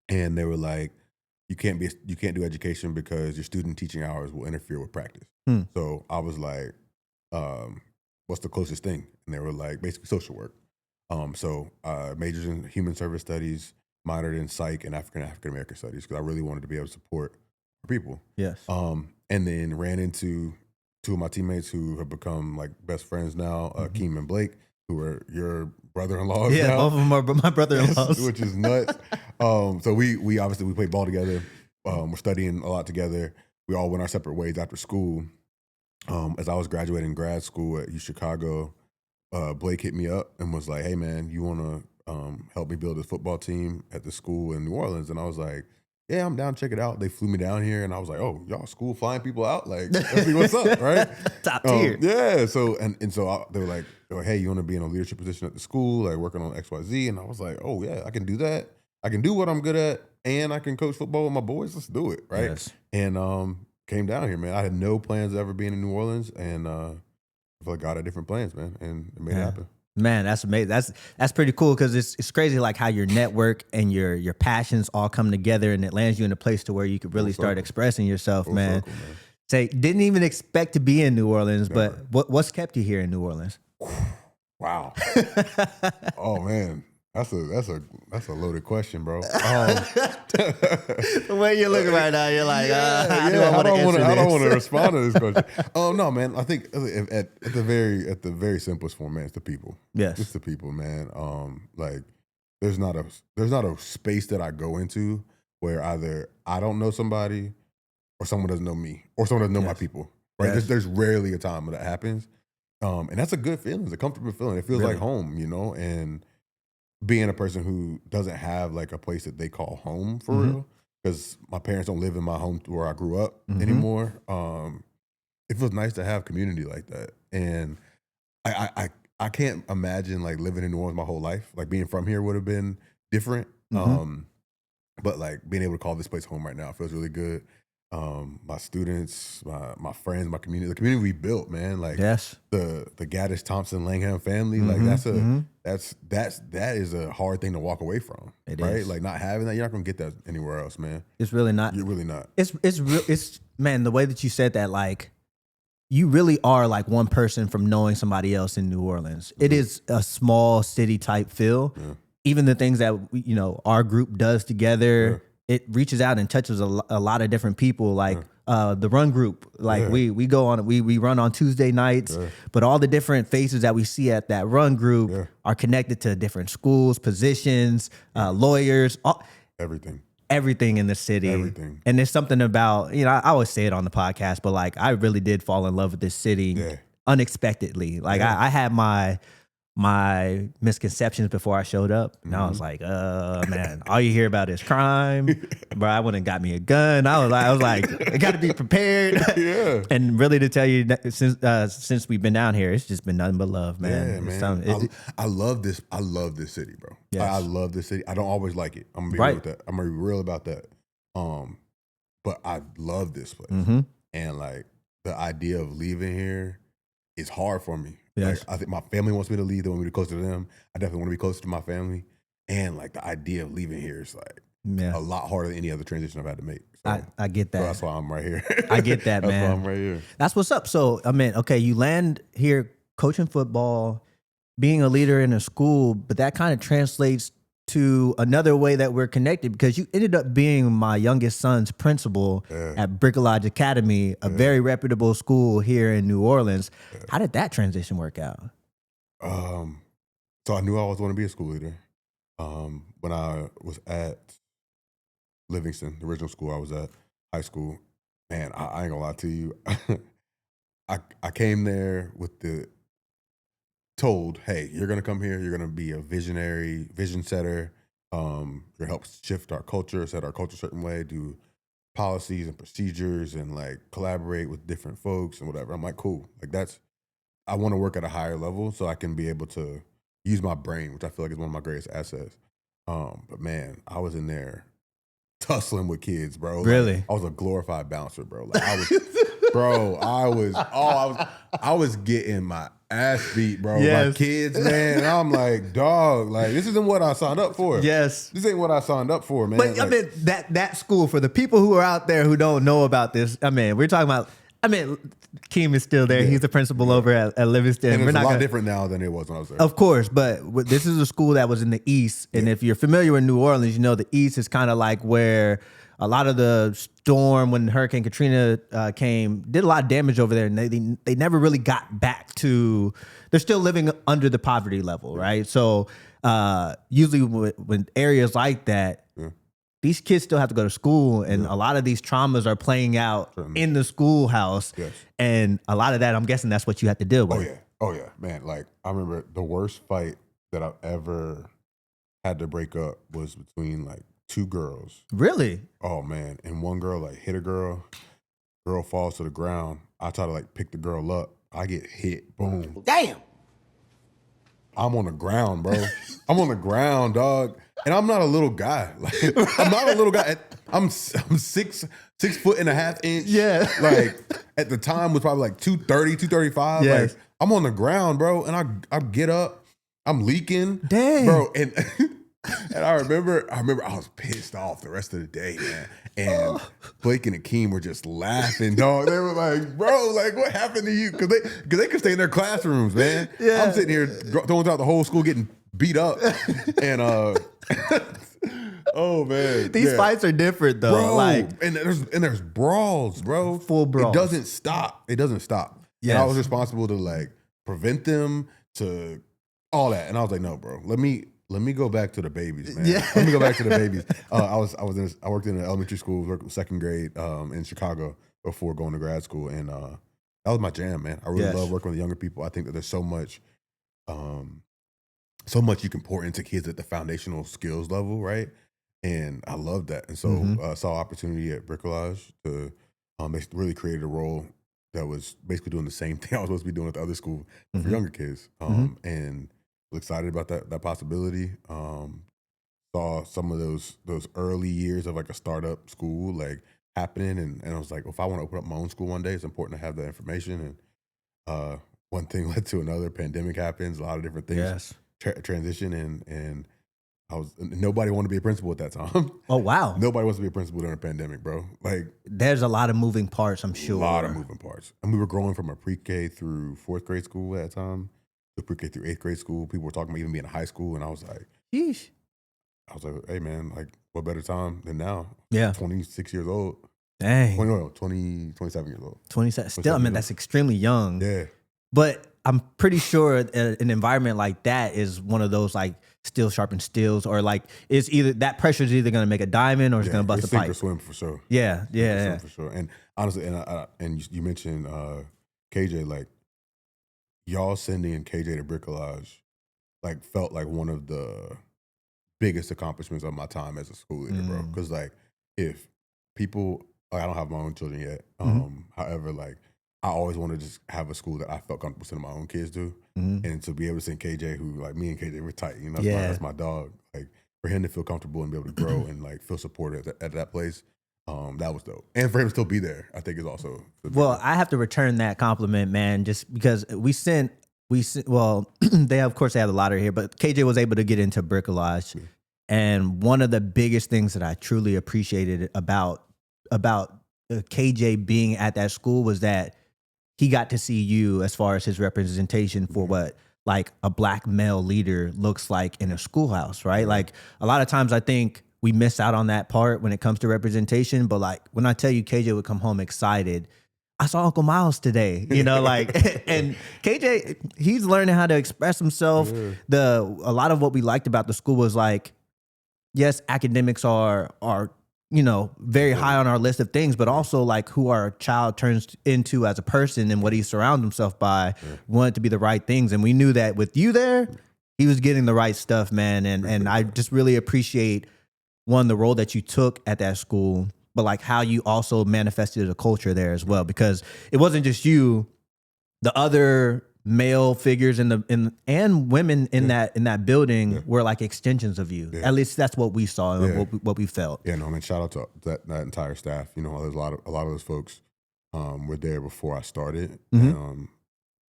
[SPEAKER 2] And they were like, you can't do education because your student teaching hours will interfere with practice. So I was like, what's the closest thing? And they were like, basically social work. So majors in human service studies, minored in psych and African American studies because I really wanted to be able to support people.
[SPEAKER 1] Yes.
[SPEAKER 2] And then ran into two of my teammates who have become like best friends now, Keem and Blake, who are your brother-in-laws.
[SPEAKER 1] Yeah,
[SPEAKER 2] now,
[SPEAKER 1] both of them are my brother-in-laws.
[SPEAKER 2] which is nuts. So we obviously played ball together. We're studying a lot together. We all went our separate ways after school. As I was graduating grad school at UChicago, Blake hit me up and was like, hey man, you want to help me build this football team at the school in New Orleans? And I was like, yeah, I'm down to check it out. They flew me down here and I was like, oh, y'all school flying people out? Like, let's see what's up, right?
[SPEAKER 1] Top tier.
[SPEAKER 2] Yeah. So, they were like, hey, you want to be in a leadership position at the school, like working on XYZ? And I was like, oh yeah, I can do that. I can do what I'm good at and I can coach football with my boys. Let's do it, right?
[SPEAKER 1] Yes.
[SPEAKER 2] And came down here, man. I had no plans of ever being in New Orleans and I feel like God had different plans, man, and it made it happen.
[SPEAKER 1] Man, that's amazing. That's pretty cool because it's crazy like how your network and your passions all come together and it lands you in a place to where you could really start expressing yourself, man.
[SPEAKER 2] Circle, man.
[SPEAKER 1] Say, didn't even expect to be in New Orleans, but what's kept you here in New Orleans?
[SPEAKER 2] Wow. Oh man. That's a loaded question, bro.
[SPEAKER 1] The way you're looking right now, you're like,
[SPEAKER 2] I don't want to respond to this question. No, man. I think at the very simplest form, man, it's the people.
[SPEAKER 1] Yes,
[SPEAKER 2] it's the people, man. Like there's not a space that I go into where either I don't know somebody or someone doesn't know me or someone doesn't know my people. Right?
[SPEAKER 1] Yes.
[SPEAKER 2] There's rarely a time when that happens, and that's a good feeling. It's a comfortable feeling. It feels like home, you know, and being a person who doesn't have like a place that they call home for real, because my parents don't live in my home where I grew up anymore. It feels nice to have community like that. And I can't imagine like living in New Orleans my whole life. Like being from here would have been different. But like being able to call this place home right now feels really good. My students, my friends, my community, the community we built, man. Like the Gaddis Thompson Langham family, like that is a hard thing to walk away from. It right? Is. Like not having that, you're not gonna get that anywhere else, man.
[SPEAKER 1] It's really not.
[SPEAKER 2] You're really not.
[SPEAKER 1] It's man, the way that you said that, like you really are like one person from knowing somebody else in New Orleans. It is a small city type feel. Yeah. Even the things that our group does together. It reaches out and touches a lot of different people, like the run group. Like we go on, we run on Tuesday nights, but all the different faces that we see at that run group are connected to different schools, positions, lawyers, everything in the city. Everything. And there's something about, I always say it on the podcast, but like I really did fall in love with this city unexpectedly. Like I had my misconceptions before I showed up. And I was like, man, all you hear about is crime. Bro, I wouldn't got me a gun. I was like, I got to be prepared. And really to tell you, since we've been down here, it's just been nothing but love, man.
[SPEAKER 2] Yeah, man. I love this. I love this city, bro. Yes. I love this city. I don't always like it. I'm gonna be real with that. I'm gonna be real about that. But I love this place. And like the idea of leaving here is hard for me. Yes. Like, I think my family wants me to leave. They want me to be closer to them. I definitely want to be closer to my family. And like the idea of leaving here is like,
[SPEAKER 1] Yeah.
[SPEAKER 2] a lot harder than any other transition I've had to make. So,
[SPEAKER 1] I get that.
[SPEAKER 2] so that's why I'm right here.
[SPEAKER 1] I get that,
[SPEAKER 2] That's
[SPEAKER 1] man.
[SPEAKER 2] why I'm right here.
[SPEAKER 1] That's what's up. So, I mean, okay, you land here coaching football, being a leader in a school, but that kind of translates to another way that we're connected because you ended up being my youngest son's principal at Bricolage Academy, a very reputable school here in New Orleans. How did that transition work out?
[SPEAKER 2] So I knew I always want to be a school leader. When I was at Livingston, the original school I was at, high school, man, I ain't gonna lie to you. I came there with the told, hey, you're gonna come here, you're gonna be a visionary, vision setter, you're gonna help shift our culture, set our culture a certain way, do policies and procedures and like collaborate with different folks and whatever. I'm like, cool. Like I wanna work at a higher level so I can be able to use my brain, which I feel like is one of my greatest assets. But man, I was in there tussling with kids, bro.
[SPEAKER 1] Really?
[SPEAKER 2] Like, I was a glorified bouncer, bro. Like I was, bro. I was getting my ass beat, bro.
[SPEAKER 1] Yes.
[SPEAKER 2] By kids, man. And I'm like, dog, like this isn't what I signed up for.
[SPEAKER 1] Yes.
[SPEAKER 2] This ain't what I signed up for, man.
[SPEAKER 1] But
[SPEAKER 2] like,
[SPEAKER 1] I mean, that school, for the people who are out there who don't know about this, I mean, we're talking about, Keem is still there. He's the principal over at Livingston.
[SPEAKER 2] and
[SPEAKER 1] We're
[SPEAKER 2] it's
[SPEAKER 1] not
[SPEAKER 2] a lot
[SPEAKER 1] gonna,
[SPEAKER 2] different now than it was when I was there.
[SPEAKER 1] Of course, but this is a school that was in the East. And if you're familiar with New Orleans, you know the East is kind of like where a lot of the storm when Hurricane Katrina came did a lot of damage over there. And they never really got back to, they're still living under the poverty level, right? So usually when areas like that, these kids still have to go to school, and a lot of these traumas are playing out in the schoolhouse.
[SPEAKER 2] Yes.
[SPEAKER 1] And a lot of that, I'm guessing that's what you have to deal with.
[SPEAKER 2] Oh yeah, man. Like I remember the worst fight that I've ever had to break up was between like two girls.
[SPEAKER 1] Really?
[SPEAKER 2] Oh man. And one girl like hit a girl falls to the ground. I try to like pick the girl up. I get hit. Boom.
[SPEAKER 7] Damn.
[SPEAKER 2] I'm on the ground, bro. I'm on the ground, dog. And I'm not a little guy. Like I'm not a little guy. I'm 6'1.5"
[SPEAKER 1] Yeah.
[SPEAKER 2] Like at the time was probably like 230, 235.
[SPEAKER 1] Yes.
[SPEAKER 2] Like I'm on the ground, bro. And I get up. I'm leaking.
[SPEAKER 1] Dang.
[SPEAKER 2] Bro. And and I remember I was pissed off the rest of the day, man. And Blake and Akeem were just laughing, dog. They were like, bro, like what happened to you? Because they could stay in their classrooms, man.
[SPEAKER 1] Yeah.
[SPEAKER 2] I'm sitting here throwing out the whole school getting beat up. And oh man.
[SPEAKER 1] These fights are different though.
[SPEAKER 2] Bro,
[SPEAKER 1] Like,
[SPEAKER 2] and there's brawls, bro.
[SPEAKER 1] Full brawls.
[SPEAKER 2] It doesn't stop. It doesn't stop.
[SPEAKER 1] Yes.
[SPEAKER 2] And I was responsible to like prevent them, to all that. And I was like, no, bro, let me go back to the babies, man.
[SPEAKER 1] Yeah.
[SPEAKER 2] Let me go back to the babies. I worked in an elementary school, worked with second grade in Chicago before going to grad school, and that was my jam, man. I really love working with younger people. I think that there's so much you can pour into kids at the foundational skills level, right? And I love that. And so I saw opportunity at Bricolage to they really created a role that was basically doing the same thing I was supposed to be doing at the other school for younger kids. And was excited about that possibility. Saw some of those early years of like a startup school like happening, and I was like, well, if I want to open up my own school one day, it's important to have that information. And one thing led to another. Pandemic happens, a lot of different things transition, and nobody wanted to be a principal at that time.
[SPEAKER 1] oh wow.
[SPEAKER 2] Nobody wants to be a principal during a pandemic, bro. Like
[SPEAKER 1] There's a lot of moving parts, I'm sure.
[SPEAKER 2] a lot of moving parts, and we were growing from a pre-K through fourth grade school at that time. The pre-K through eighth grade school. People were talking about even being in high school, and I was like,
[SPEAKER 1] Sheesh.
[SPEAKER 2] hey man, like what better time than now?
[SPEAKER 1] Yeah.
[SPEAKER 2] 26 years old.
[SPEAKER 1] Dang.
[SPEAKER 2] 27 years old.
[SPEAKER 1] 27. Still, I mean, that's extremely young.
[SPEAKER 2] Yeah.
[SPEAKER 1] But I'm pretty sure an environment like that is one of those like steel sharpens steels, or like it's either that pressure is either going to make a diamond or it's going to bust a
[SPEAKER 2] sink
[SPEAKER 1] pipe.
[SPEAKER 2] or swim for sure.
[SPEAKER 1] Yeah. Yeah.
[SPEAKER 2] For sure. And honestly, and you mentioned KJ, like y'all sending KJ to Bricolage, like felt like one of the biggest accomplishments of my time as a school leader, bro. Because like if people, like I don't have my own children yet. However, like I always wanted to just have a school that I felt comfortable sending my own kids to, and to be able to send KJ, who like me and KJ were tight, you know, that's my dog. Like for him to feel comfortable and be able to grow and like feel supported at that place, that was dope. And for him to still be there, I think is also.
[SPEAKER 1] Well, I have to return that compliment, man, just because we sent. Well, they have the lottery here, but KJ was able to get into Bricolage. And one of the biggest things that I truly appreciated about KJ being at that school was that he got to see you as far as his representation for what like a black male leader looks like in a schoolhouse, right? Like a lot of times I think we miss out on that part when it comes to representation. But like when I tell you KJ would come home excited, I saw Uncle Miles today, you know, like, and KJ, he's learning how to express himself. A lot of what we liked about the school was like, yes, academics are you know, very high on our list of things, but also like who our child turns into as a person and what he surrounds himself by. We want it to be the right things. And we knew that with you there, he was getting the right stuff, man. And I just really appreciate, one, the role that you took at that school, but like how you also manifested a culture there as well, because it wasn't just you, the other male figures and women in that building were like extensions of you. At least that's what we saw and what we felt.
[SPEAKER 2] Yeah, no, man. Shout out to that entire staff. You know, there's a lot of those folks were there before I started. And,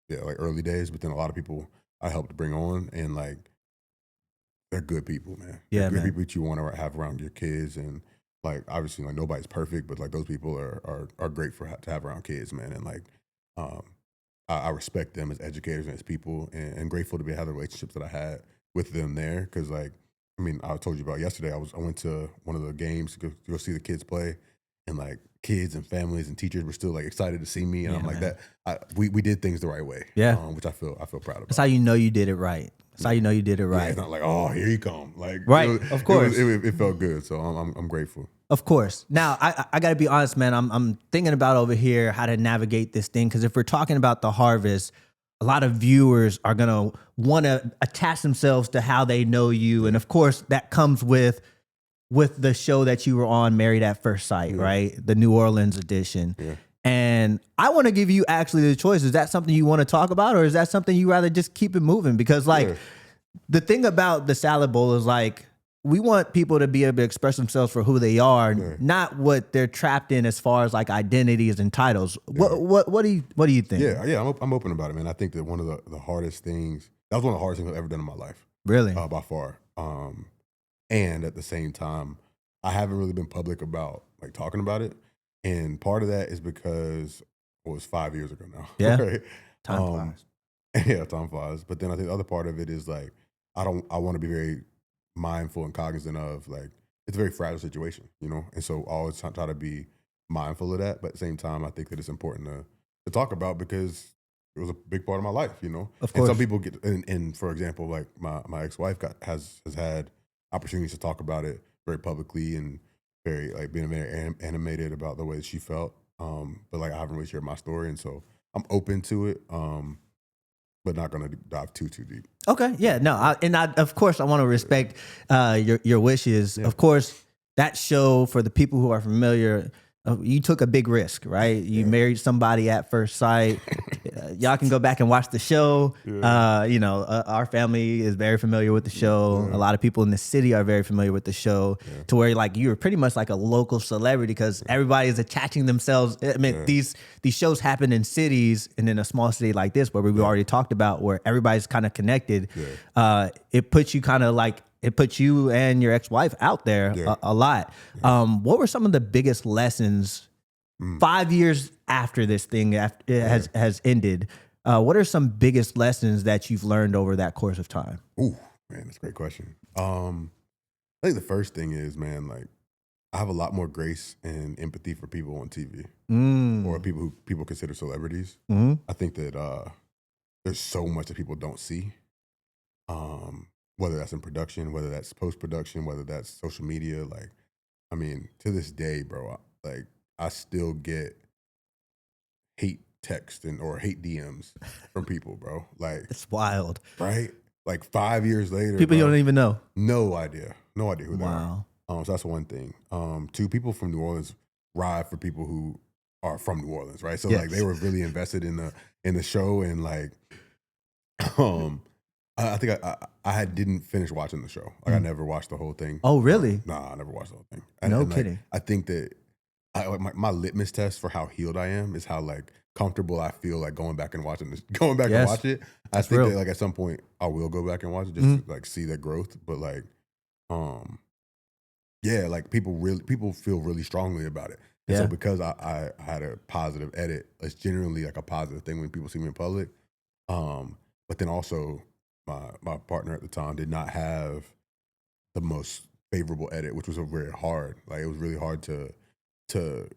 [SPEAKER 2] like early days. But then a lot of people I helped bring on, and like they're good people, man.
[SPEAKER 1] Yeah,
[SPEAKER 2] they're good
[SPEAKER 1] man.
[SPEAKER 2] people that you want to have around your kids, and like obviously like nobody's perfect, but like those people are great to have around kids, man. And like I respect them as educators and as people, and grateful to have the relationships that I had with them there. Because like, I mean, I told you about yesterday. I went to one of the games to go see the kids play, and like kids and families and teachers were still like excited to see me, and I'm like,
[SPEAKER 1] man.
[SPEAKER 2] we did things the right way, which I feel proud about.
[SPEAKER 1] That's how you know you did it right. That's how you know you did it right.
[SPEAKER 2] Yeah, it's not like, oh, here you come, like
[SPEAKER 1] of course.
[SPEAKER 2] It felt good, so I'm grateful.
[SPEAKER 1] Of course. Now, I got to be honest, man. I'm thinking about over here how to navigate this thing, because if we're talking about the harvest, a lot of viewers are going to want to attach themselves to how they know you. And of course, that comes with the show that you were on, Married at First Sight, right? The New Orleans edition. Yeah. And I want to give you actually the choice. Is that something you want to talk about, or is that something you rather just keep it moving? Because like the thing about the Salad Bowl is like, we want people to be able to express themselves for who they are, not what they're trapped in as far as like identities and titles. What do you think?
[SPEAKER 2] Yeah, I'm open about it, man. I think that one of the hardest things, that was one of the hardest things I've ever done in my life.
[SPEAKER 1] Really?
[SPEAKER 2] By far. And at the same time, I haven't really been public about like talking about it. And part of that is because it was 5 years ago now.
[SPEAKER 1] Yeah.
[SPEAKER 2] Right?
[SPEAKER 1] Time flies.
[SPEAKER 2] Yeah, time flies. But then I think the other part of it is like, I want to be very mindful and cognizant of like, it's a very fragile situation, you know? And so I always try to be mindful of that. But at the same time, I think that it's important to talk about, because it was a big part of my life, you know?
[SPEAKER 1] Of course.
[SPEAKER 2] And some people get, and for example, like my ex-wife has had opportunities to talk about it very publicly, and very like being very animated about the way that she felt. But like I haven't really shared my story, and so I'm open to it. But not gonna dive too deep.
[SPEAKER 1] Okay, yeah, no, of course I want to respect your wishes. Yeah. Of course, that show, for the people who are familiar, you took a big risk, right? You married somebody at first sight. Y'all can go back and watch the show. You know, our family is very familiar with the show. A lot of people in the city are very familiar with the show, to where like you're pretty much like a local celebrity, because everybody is attaching themselves. I mean, these shows happen in cities, and in a small city like this, where we've already talked about, where everybody's kind of connected. It puts you kind of like, it puts you and your ex-wife out there a lot. What were some of the biggest lessons 5 years after this thing has ended? What are some biggest lessons that you've learned over that course of time?
[SPEAKER 2] Ooh, man, that's a great question. I think the first thing is, man, like I have a lot more grace and empathy for people on TV or people who people consider celebrities. I think that there's so much that people don't see. Whether that's in production, whether that's post-production, whether that's social media. Like, I mean, to this day, bro, like I still get hate text or hate DMs from people, bro. Like,
[SPEAKER 1] it's wild,
[SPEAKER 2] right? Like 5 years later,
[SPEAKER 1] people you don't even know.
[SPEAKER 2] No idea who they are.
[SPEAKER 1] Wow.
[SPEAKER 2] So that's one thing. Two, people from New Orleans ride for people who are from New Orleans, right? So like they were really invested in the show, and like, I think I didn't finish watching the show. Like I never watched the whole thing.
[SPEAKER 1] Oh, really?
[SPEAKER 2] Nah, I never watched the whole thing.
[SPEAKER 1] No
[SPEAKER 2] and
[SPEAKER 1] kidding.
[SPEAKER 2] I think that my litmus test for how healed I am is how like comfortable I feel like going back and watch it. I think that like at some point I will go back and watch it just to like see that growth. But like yeah, like people feel really strongly about it. And
[SPEAKER 1] Yeah.
[SPEAKER 2] so because I had a positive edit, it's generally like a positive thing when people see me in public. But then also my partner at the time did not have the most favorable edit, which was very hard. Like it was really hard to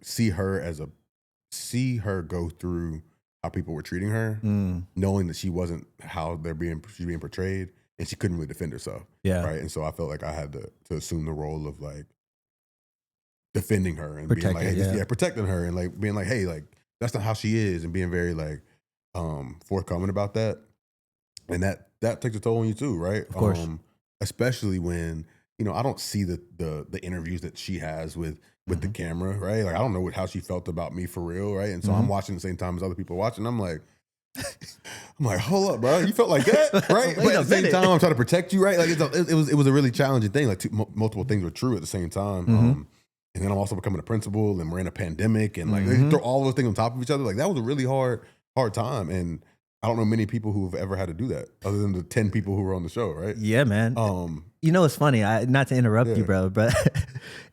[SPEAKER 2] see her go through how people were treating her, knowing that she wasn't how she's being portrayed, and she couldn't really defend herself.
[SPEAKER 1] Yeah.
[SPEAKER 2] Right. And so I felt like I had to assume the role of like defending her and being like,
[SPEAKER 1] Protecting,
[SPEAKER 2] hey,
[SPEAKER 1] yeah.
[SPEAKER 2] protecting her and like being like, hey, like that's not how she is, and being very like forthcoming about that. And that takes a toll on you too, right?
[SPEAKER 1] Of course.
[SPEAKER 2] Especially when, I don't see the interviews that she has with the camera, right? Like I don't know how she felt about me for real, right? And so I'm watching the same time as other people watching. I'm like, hold up, bro. You felt like that, right? But at the same time, I'm trying to protect you, right? Like it was a really challenging thing. Like multiple things were true at the same time. And then I'm also becoming a principal, and we're in a pandemic, and like they throw all those things on top of each other. Like that was a really hard time, and I don't know many people who have ever had to do that, other than the 10 people who were on the show, right?
[SPEAKER 1] Yeah, man. It's funny. Not to interrupt you, bro, but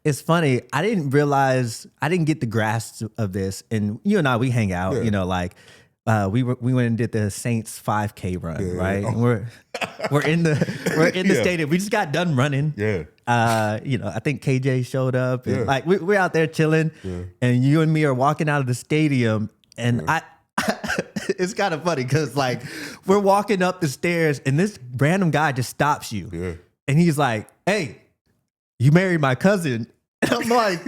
[SPEAKER 1] it's funny. I didn't get the grasp of this, and you and I, we hang out. We went and did the Saints 5K run, right? And we're in the stadium. We just got done running.
[SPEAKER 2] Yeah.
[SPEAKER 1] I think KJ showed up, and like we're out there chilling, and you and me are walking out of the stadium, and it's kind of funny because like we're walking up the stairs, and this random guy just stops you, and he's like, "Hey, you married my cousin." And I'm like,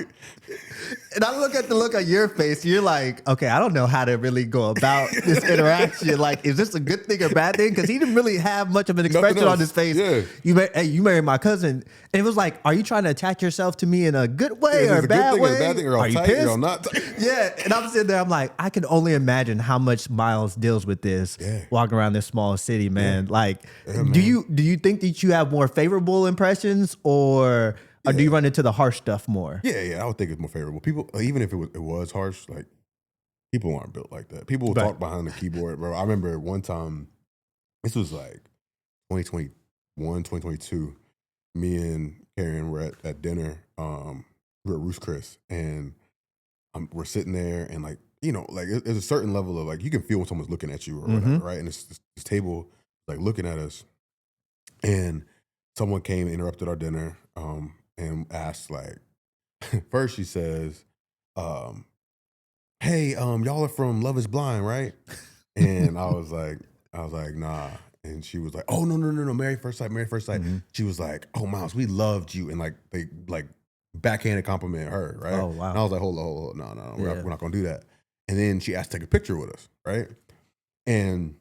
[SPEAKER 1] and I look at the look on your face. You're like, okay, I don't know how to really go about this interaction. Like, is this a good thing or bad thing? Because he didn't really have much of an expression on his face.
[SPEAKER 2] Yeah.
[SPEAKER 1] You married my cousin. And it was like, are you trying to attach yourself to me in a good way or a bad way?
[SPEAKER 2] Or a bad thing, or
[SPEAKER 1] are you
[SPEAKER 2] tight,
[SPEAKER 1] pissed?
[SPEAKER 2] or not tight?
[SPEAKER 1] Yeah. And I'm sitting there, I'm like, I can only imagine how much Miles deals with this walking around this small city, man. Like, do you think that you have more favorable impressions, or do you run into the harsh stuff more?
[SPEAKER 2] Yeah, I would think it's more favorable. People, even if it was harsh, like people aren't built like that. People will talk behind the keyboard, bro. I remember one time, this was like 2021, 2022. Me and Karen were at dinner. We were at Ruth's Chris, and we're sitting there, and like there's a certain level of like you can feel when someone's looking at you or whatever, right? And this table like looking at us, and someone came and interrupted our dinner. And asked like, first she says, "Hey, y'all are from Love Is Blind, right?" And I was like, nah. And she was like, "Oh no, Married First Sight." She was like, "Oh, Miles, we loved you," and like they like backhanded compliment her, right?
[SPEAKER 1] Oh wow.
[SPEAKER 2] And I was like, hold on, no, we're not gonna do that. And then she asked to take a picture with us, right? And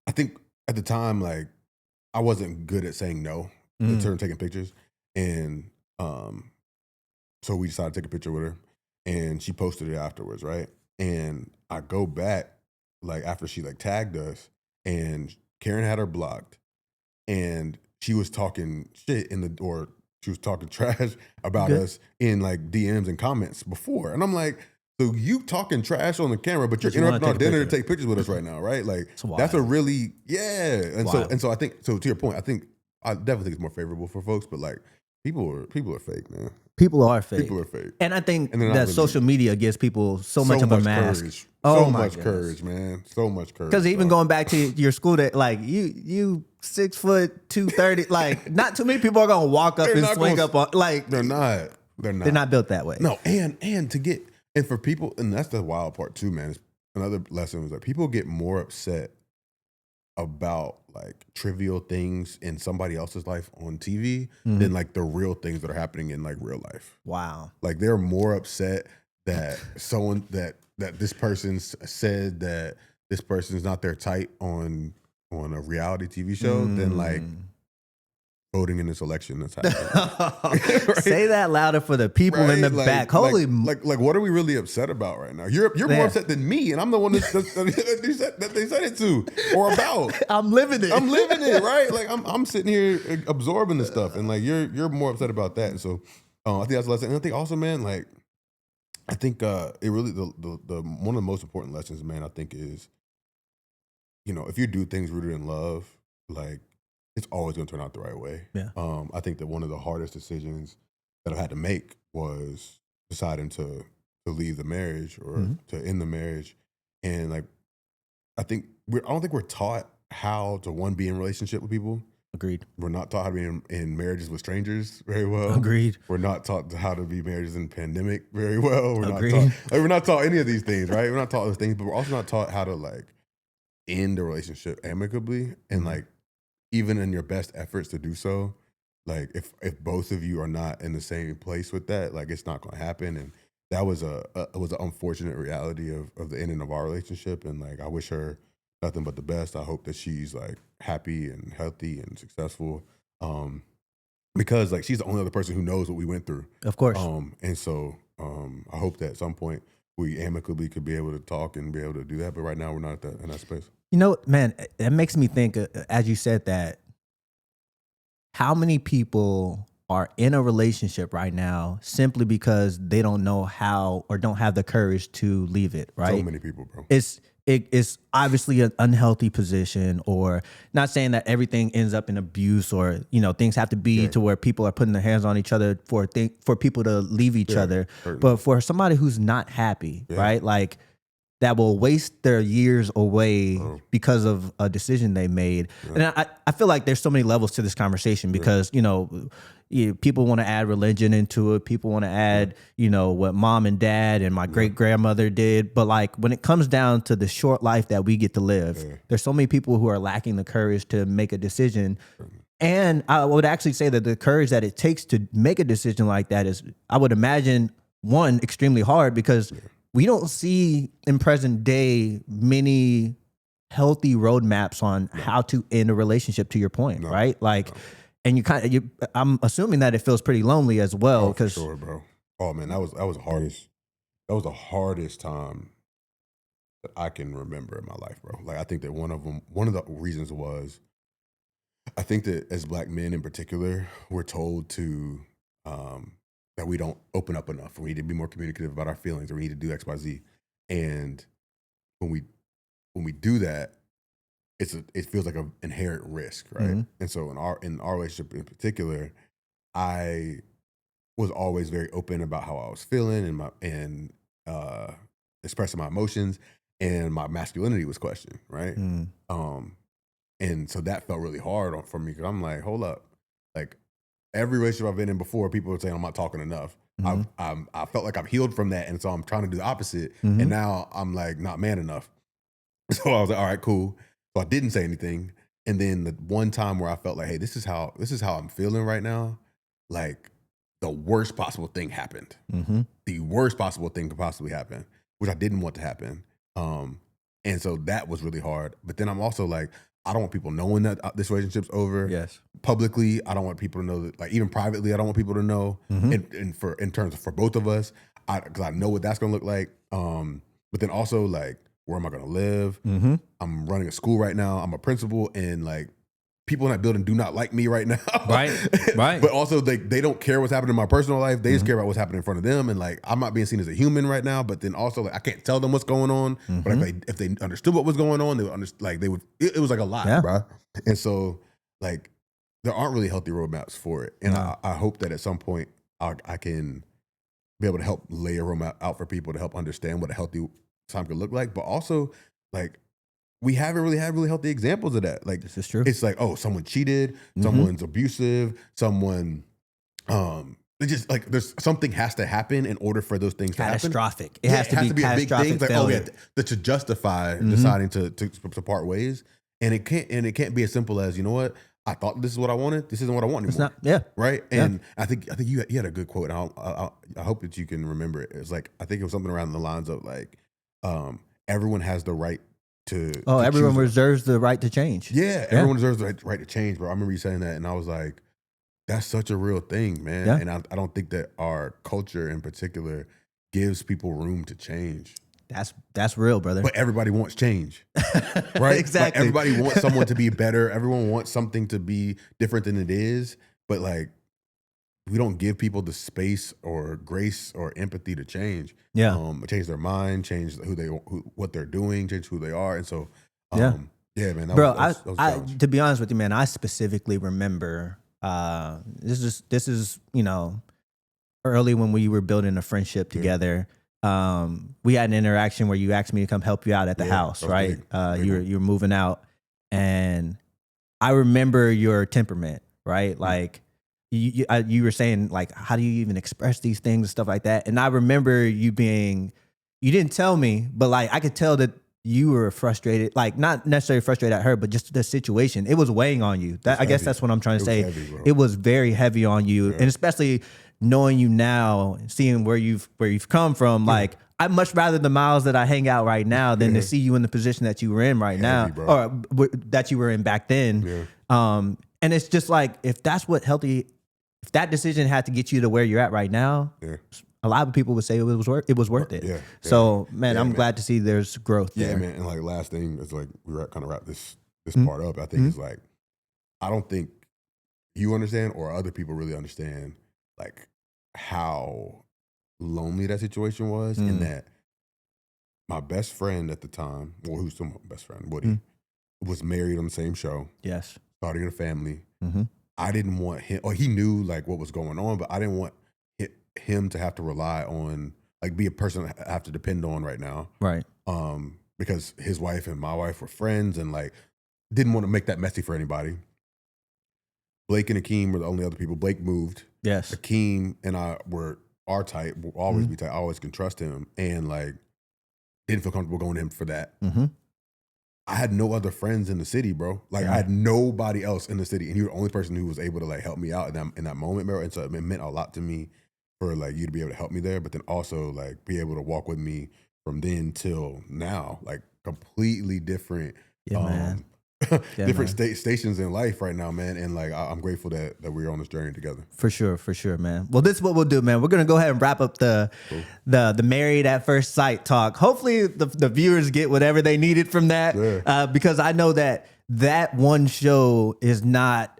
[SPEAKER 2] I think at the time, like I wasn't good at saying no. In terms of taking pictures. And so we decided to take a picture with her, and she posted it afterwards, right? And I go back like after she like tagged us, and Karen had her blocked, and she was talking shit she was talking trash about us in like DMs and comments before. And I'm like, so you talking trash on the camera, but you're interrupting our dinner to take pictures with us right now, right? Like that's a really And so I think, so to your point, I definitely think it's more favorable for folks, but like people are fake, man.
[SPEAKER 1] People are fake.
[SPEAKER 2] People are fake.
[SPEAKER 1] And I think
[SPEAKER 2] And
[SPEAKER 1] that social media gives people so much of a mask.
[SPEAKER 2] Courage.
[SPEAKER 1] Oh
[SPEAKER 2] so
[SPEAKER 1] my
[SPEAKER 2] much
[SPEAKER 1] goodness.
[SPEAKER 2] courage, man. So much courage.
[SPEAKER 1] Because even going back to your school, that like you 6 foot 230, like not too many people are gonna walk up and swing up on like
[SPEAKER 2] they're not.
[SPEAKER 1] They're not built that way.
[SPEAKER 2] No, and to get and for people, and that's the wild part too, man. Another lesson was that people get more upset about like trivial things in somebody else's life on TV than like the real things that are happening in like real life.
[SPEAKER 1] Wow.
[SPEAKER 2] Like they're more upset that someone that this person said that this person's not their type on a reality TV show than like voting in this election that's happening. Right?
[SPEAKER 1] Say that louder for the people in the back. Holy,
[SPEAKER 2] like what are we really upset about right now? You're more upset than me, and I'm the one that they said it to or about.
[SPEAKER 1] I'm living it,
[SPEAKER 2] right? Like I'm sitting here absorbing this stuff, and like you're more upset about that. And so I think that's a lesson. And I think also, man, like I think it really the one of the most important lessons, man, I think is, if you do things rooted in love, like it's always going to turn out the right way.
[SPEAKER 1] Yeah.
[SPEAKER 2] I think that one of the hardest decisions that I had to make was deciding to leave the marriage or to end the marriage. And like, I don't think we're taught how to be in relationship with people.
[SPEAKER 1] Agreed.
[SPEAKER 2] We're not taught how to be in marriages with strangers very well.
[SPEAKER 1] Agreed.
[SPEAKER 2] We're not taught how to be marriages in pandemic very well.
[SPEAKER 1] Agreed.
[SPEAKER 2] We're not taught any of these things, right? We're not taught those things, but we're also not taught how to like end a relationship amicably. And like, even in your best efforts to do so, like if both of you are not in the same place with that, like it's not going to happen. And that was an unfortunate reality of the ending of our relationship. And like, I wish her nothing but the best. I hope that she's like happy and healthy and successful. Because like she's the only other person who knows what we went through.
[SPEAKER 1] Of course.
[SPEAKER 2] And so I hope that at some point we amicably could be able to talk and be able to do that. But right now we're not in that space.
[SPEAKER 1] You know, man, it makes me think, as you said that, how many people are in a relationship right now simply because they don't know how or don't have the courage to leave it, right?
[SPEAKER 2] So many people, bro.
[SPEAKER 1] It's obviously an unhealthy position, or not saying that everything ends up in abuse, or, you know, things have to be to where people are putting their hands on each other for people to leave each other.
[SPEAKER 2] Certainly.
[SPEAKER 1] But for somebody who's not happy, right? Like, that will waste their years away because of a decision they made. And I feel like there's so many levels to this conversation because, you know, people want to add religion into it. People want to add, you know, what mom and dad and my great grandmother did. But like, when it comes down to the short life that we get to live, there's so many people who are lacking the courage to make a decision. And I would actually say that the courage that it takes to make a decision like that is, I would imagine, one, extremely hard, because we don't see in present day many healthy roadmaps on how to end a relationship, to your point, right? Like, and I'm assuming that it feels pretty lonely as well.
[SPEAKER 2] For sure, bro. Oh man, that was the hardest time that I can remember in my life, bro. Like, I think that one of the reasons was, I think that as Black men in particular, we're told to, that we don't open up enough. We need to be more communicative about our feelings, or we need to do X, Y, Z. And when we do that, it feels like an inherent risk, right? And so in our relationship in particular, I was always very open about how I was feeling and expressing my emotions, and my masculinity was questioned, right? And so that felt really hard for me, because I'm like, hold up, like, every relationship I've been in before, people would say I'm not talking enough. I felt like I've healed from that, and so I'm trying to do the opposite. And now I'm like not man enough. So I was like, all right, cool. So I didn't say anything. And then the one time where I felt like, hey, this is how I'm feeling right now, like the worst possible thing happened. The worst possible thing could possibly happen, which I didn't want to happen. And so that was really hard. But then I'm also like, I don't want people knowing that this relationship's over.
[SPEAKER 1] Yes.
[SPEAKER 2] Publicly, I don't want people to know that. Like, even privately, I don't want people to know. In terms of for both of us, because I know what that's gonna look like. But then also, like, where am I gonna live? I'm running a school right now. I'm a principal, and like, people in that building do not like me right now.
[SPEAKER 1] Right.
[SPEAKER 2] But also, they don't care what's happening in my personal life. They just care about what's happening in front of them. And like, I'm not being seen as a human right now. But then also, like, I can't tell them what's going on. But if they understood what was going on, they would understand. Like, it was like a lot, bro. And so, like, there aren't really healthy roadmaps for it. And I hope that at some point I can be able to help lay a roadmap out for people to help understand what a healthy time could look like. But also, like, we haven't really had really healthy examples of that. Like,
[SPEAKER 1] this is true.
[SPEAKER 2] It's like, oh, someone cheated, someone's abusive, someone, it's just like, there's something has to happen in order for those things to happen.
[SPEAKER 1] Catastrophic. It has to be a big thing.
[SPEAKER 2] Like, oh, yeah, to justify deciding to part ways. And it can't be as simple as, you know what? I thought this is what I wanted. This isn't what I want anymore.
[SPEAKER 1] It's not,
[SPEAKER 2] right. And I think you had a good quote. And I hope that you can remember it. It's like, I think it was something around the lines of like, everyone has the right to. Oh,
[SPEAKER 1] everyone reserves the right to change.
[SPEAKER 2] Yeah, everyone deserves the right to change, bro. I remember you saying that, and I was like, that's such a real thing, man. Yeah. And I don't think that our culture in particular gives people room to change.
[SPEAKER 1] That's real, brother.
[SPEAKER 2] But everybody wants change, right?
[SPEAKER 1] Exactly.
[SPEAKER 2] Like, everybody wants someone to be better. Everyone wants something to be different than it is. But like, we don't give people the space or grace or empathy to change. Yeah, change their mind, change what they're doing, change who they are. And so, Yeah, man.
[SPEAKER 1] Bro,
[SPEAKER 2] that was a challenge.
[SPEAKER 1] to be honest with you, man, I specifically remember this is early when we were building a friendship together. We had an interaction where you asked me to come help you out at the house, right? You're moving out, and I remember your temperament, right? Like you were saying, like, how do you even express these things and stuff like that? And I remember you didn't tell me, but like I could tell that you were frustrated, like not necessarily frustrated at her, but just the situation. It was weighing on you. I guess that's what I'm trying to say. It was very heavy on you, and especially knowing you now, seeing where you've come from, like I'd much rather the Miles that I hang out right now than to see you in the position that you were in right now, or that you were in back then. And it's just like if that decision had to get you to where you're at right now, a lot of people would say it was worth it.
[SPEAKER 2] Yeah.
[SPEAKER 1] So man, I'm glad to see there's growth there.
[SPEAKER 2] Yeah, man. And like last thing is like we kind of wrap this part up. I think it's like I don't think you understand or other people really understand like how lonely that situation was, in that my best friend at the time, well, who's still my best friend, Woody, was married on the same show.
[SPEAKER 1] Yes.
[SPEAKER 2] Starting a family. I didn't want him, or he knew like what was going on, but I didn't want him to have to rely on, like be a person I have to depend on right now.
[SPEAKER 1] Right.
[SPEAKER 2] Because his wife and my wife were friends and like didn't want to make that messy for anybody. Blake and Akeem were the only other people. Blake moved.
[SPEAKER 1] Yes.
[SPEAKER 2] Akeem and I were our type, will always be tight. I always can trust him, and like didn't feel comfortable going to him for that. I had no other friends in the city, bro. Like I had nobody else in the city, and you were the only person who was able to like help me out in that moment, bro. And so it meant a lot to me for like you to be able to help me there, but then also like be able to walk with me from then till now, like completely different.
[SPEAKER 1] Man.
[SPEAKER 2] Different stations in life right now, man, and like I'm grateful that we're on this journey together.
[SPEAKER 1] For sure, man. Well, this is what we'll do, man. We're gonna go ahead and wrap up the married at first sight talk. Hopefully, the viewers get whatever they needed from that, because I know that one show is not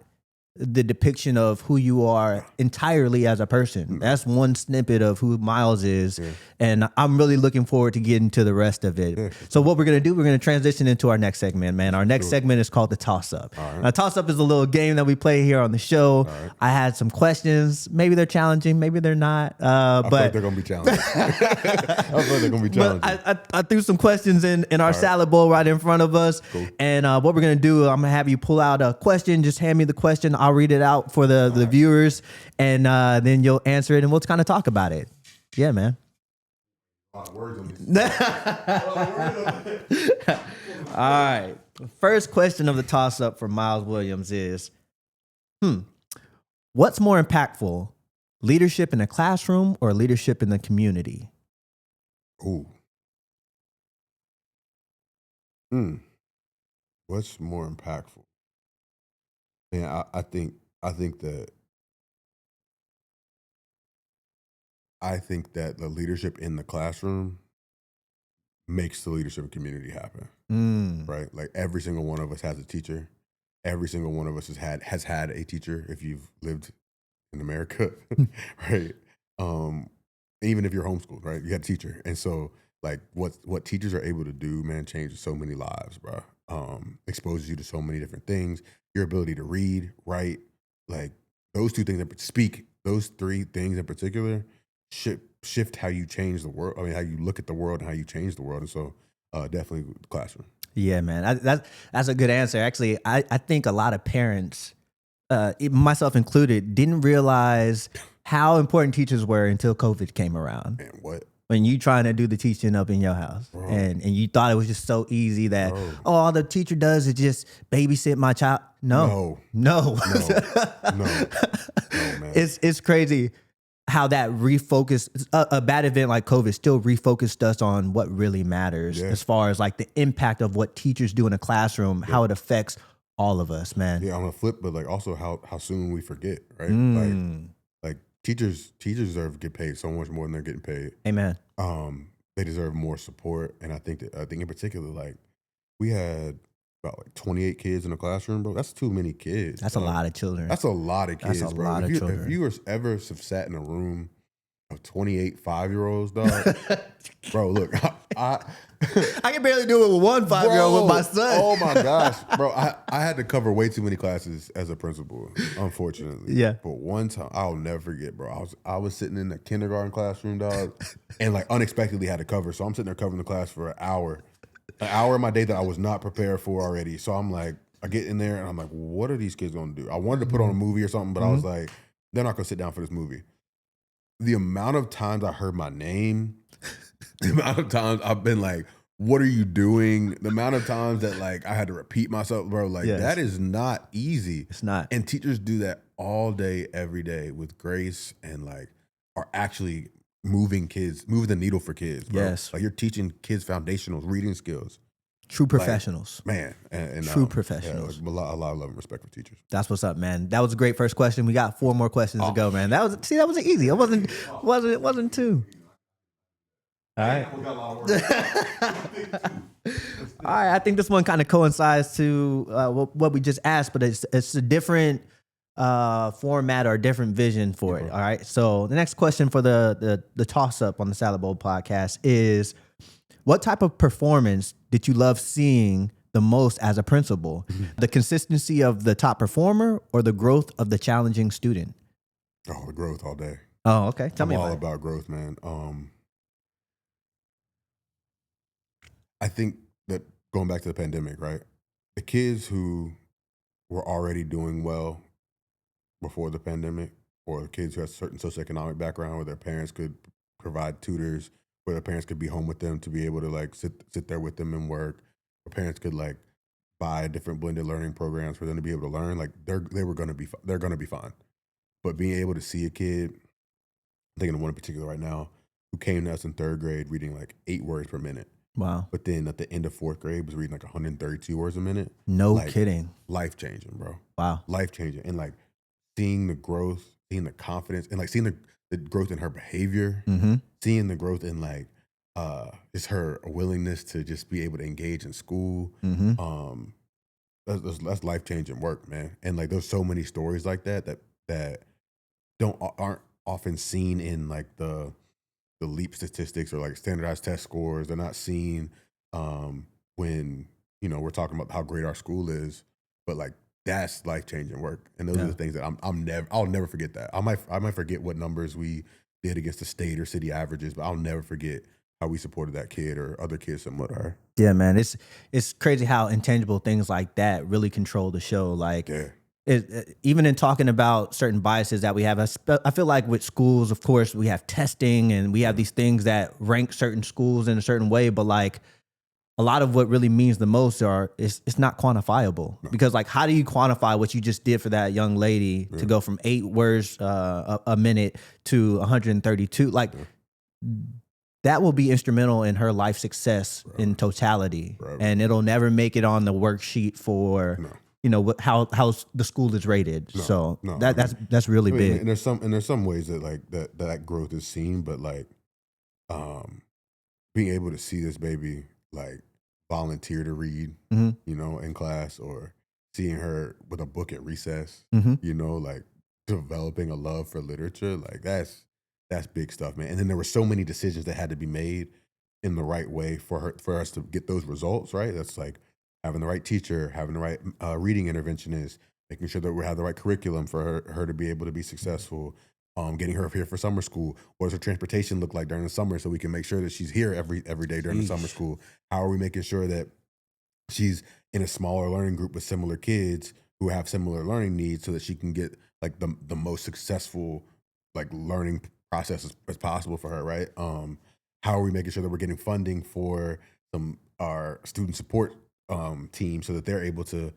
[SPEAKER 1] the depiction of who you are entirely as a person. That's one snippet of who Miles is. And I'm really looking forward to getting to the rest of it. So what we're going to do, we're going to transition into our next segment, man. Our next segment is called the Toss Up. Now, Toss Up is a little game that we play here on the show. I had some questions. Maybe they're challenging, maybe they're not. But
[SPEAKER 2] I feel like they're going to be challenging.
[SPEAKER 1] I threw some questions in our salad bowl right in front of us. And what we're going to do, I'm going to have you pull out a question. Just hand me the question. I'll read it out for the viewers, and then you'll answer it, and we'll kind of talk about it. Yeah, man.
[SPEAKER 2] Words on this.
[SPEAKER 1] All right. First question of the toss-up for Miles Williams is, what's more impactful, leadership in a classroom or leadership in the community?
[SPEAKER 2] Ooh. What's more impactful? Yeah, I think that the leadership in the classroom makes the leadership community happen. Right? Like every single one of us has a teacher. Every single one of us has had a teacher if you've lived in America, right? Even if you're homeschooled, right? You had a teacher. And so like what teachers are able to do, man, changes so many lives, bro. Exposes you to so many different things. Your ability to read, write, like those two things, speak, those three things in particular shift how you change the world. I mean, how you look at the world and how you change the world. And so definitely the classroom.
[SPEAKER 1] Yeah, man. That's a good answer. Actually, I think a lot of parents, myself included, didn't realize how important teachers were until COVID came around.
[SPEAKER 2] Man, what?
[SPEAKER 1] When you trying to do the teaching up in your house, and you thought it was just so easy that all the teacher does is just babysit my child. No, man. It's crazy how that refocused a bad event like COVID still refocused us on what really matters as far as like the impact of what teachers do in a classroom, how it affects all of us, man.
[SPEAKER 2] Yeah, I'm gonna flip, but like also how soon we forget, right? Like teachers deserve to get paid so much more than they're getting paid.
[SPEAKER 1] Amen.
[SPEAKER 2] They deserve more support, and I think in particular, like we had about like 28 kids in a classroom, bro. That's too many kids.
[SPEAKER 1] That's a lot of children.
[SPEAKER 2] That's a lot of kids,
[SPEAKER 1] That's a
[SPEAKER 2] bro.
[SPEAKER 1] lot of children.
[SPEAKER 2] If you ever have sat in a room of 28 5-year-olds, dog. Bro, look, I
[SPEAKER 1] can barely do it with one 5-year-old with my son.
[SPEAKER 2] Oh my gosh, bro. I had to cover way too many classes as a principal, unfortunately.
[SPEAKER 1] Yeah.
[SPEAKER 2] But one time, I'll never forget, bro. I was sitting in the kindergarten classroom, dog, and like unexpectedly had to cover. So I'm sitting there covering the class for an hour of my day that I was not prepared for already. So I'm like, I get in there and I'm like, what are these kids gonna do? I wanted to put on a movie or something, but I was like, they're not gonna sit down for this movie. The amount of times I heard my name, the amount of times I've been like, what are you doing? The amount of times that like I had to repeat myself, bro, like that is not easy.
[SPEAKER 1] It's not.
[SPEAKER 2] And teachers do that all day, every day with grace and like are actually moving the needle for kids, bro.
[SPEAKER 1] Yes.
[SPEAKER 2] Like you're teaching kids foundational reading skills.
[SPEAKER 1] True professionals.
[SPEAKER 2] Like, man. And
[SPEAKER 1] True professionals.
[SPEAKER 2] Yeah, like a lot of love and respect for teachers.
[SPEAKER 1] That's what's up, man. That was a great first question. We got 4 more questions to go, man. That was easy. It wasn't too. All right. All right. I think this one kind of coincides to what we just asked, but it's a different format or a different vision for it. All right. So the next question for the toss up on the Salad Bowl podcast is, what type of performance did you love seeing the most as a principal? The consistency of the top performer or the growth of the challenging student?
[SPEAKER 2] Oh, the growth all day.
[SPEAKER 1] Oh, okay. Tell me
[SPEAKER 2] all
[SPEAKER 1] about it.
[SPEAKER 2] about growth, man. I think that going back to the pandemic, right? The kids who were already doing well before the pandemic, or the kids who had a certain socioeconomic background where their parents could provide tutors, where their parents could be home with them to be able to like sit there with them and work, or parents could like buy different blended learning programs for them to be able to learn. Like they're gonna be fine. But being able to see a kid, I'm thinking of one in particular right now, who came to us in 3rd grade reading like 8 words per minute.
[SPEAKER 1] Wow.
[SPEAKER 2] But then at the end of 4th grade was reading like 132 words a minute.
[SPEAKER 1] No
[SPEAKER 2] like,
[SPEAKER 1] kidding.
[SPEAKER 2] Life changing, bro.
[SPEAKER 1] Wow.
[SPEAKER 2] Life changing. And like seeing the growth, seeing the confidence, and like seeing the growth in her behavior, seeing the growth in like just her willingness to just be able to engage in school. That's life changing work, man. And like there's so many stories like that aren't often seen in like the LEAP statistics or like standardized test scores. They're not seen when we're talking about how great our school is. But like that's life changing work, and those are the things that I'll never forget that. I might forget what numbers we did against the state or city averages, but I'll never forget how we supported that kid or other kids similar to her.
[SPEAKER 1] Yeah, man, it's crazy how intangible things like that really control the show. Like, even in talking about certain biases that we have, I feel like with schools, of course, we have testing and we have these things that rank certain schools in a certain way, but like a lot of what really means the most it's not quantifiable. Because like, how do you quantify what you just did for that young lady to go from 8 words a minute to 132? Like, that will be instrumental in her life success in totality. And it'll never make it on the worksheet for how the school is rated. That's really big.
[SPEAKER 2] And there's some ways that like that growth is seen, but like being able to see this baby like volunteer to read, in class, or seeing her with a book at recess, like developing a love for literature, like that's big stuff, man. And then there were so many decisions that had to be made in the right way for us to get those results, right? That's like having the right teacher, having the right reading interventionist, making sure that we have the right curriculum for her to be able to be successful, getting her up here for summer school. What does her transportation look like during the summer so we can make sure that she's here every day during the summer school? How are we making sure that she's in a smaller learning group with similar kids who have similar learning needs so that she can get like the most successful like learning process as possible for her, right? How are we making sure that we're getting funding for our student support team so that they're able to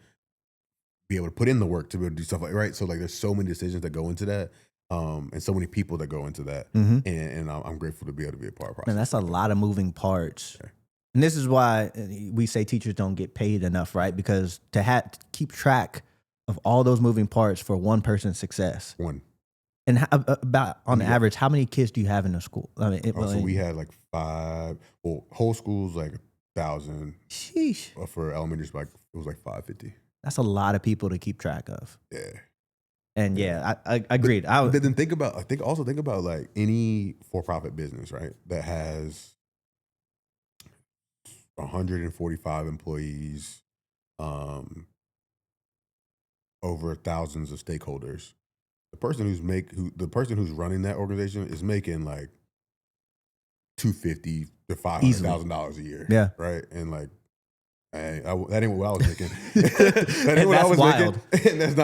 [SPEAKER 2] put in the work to be able to do stuff like, right? So like there's so many decisions that go into that, and so many people that go into that, and I'm grateful to be able to be a part of the process.
[SPEAKER 1] Man, that's a lot of moving parts. Okay. And this is why we say teachers don't get paid enough, right? Because to keep track of all those moving parts for one person's success. And about on average, how many kids do you have in a school? I mean,
[SPEAKER 2] so we had like 5. Well, whole school's like 1,000.
[SPEAKER 1] Sheesh.
[SPEAKER 2] For elementary, it was like 550.
[SPEAKER 1] That's a lot of people to keep track of.
[SPEAKER 2] Yeah.
[SPEAKER 1] And yeah, I agreed.
[SPEAKER 2] Then think about like any for-profit business, right? That has 145 employees, over thousands of stakeholders. The person who's running that organization is making like $250,000 to $500,000 a year.
[SPEAKER 1] Yeah.
[SPEAKER 2] Right. And like, that ain't what I was making. That ain't what I was
[SPEAKER 1] wild.
[SPEAKER 2] making. And that's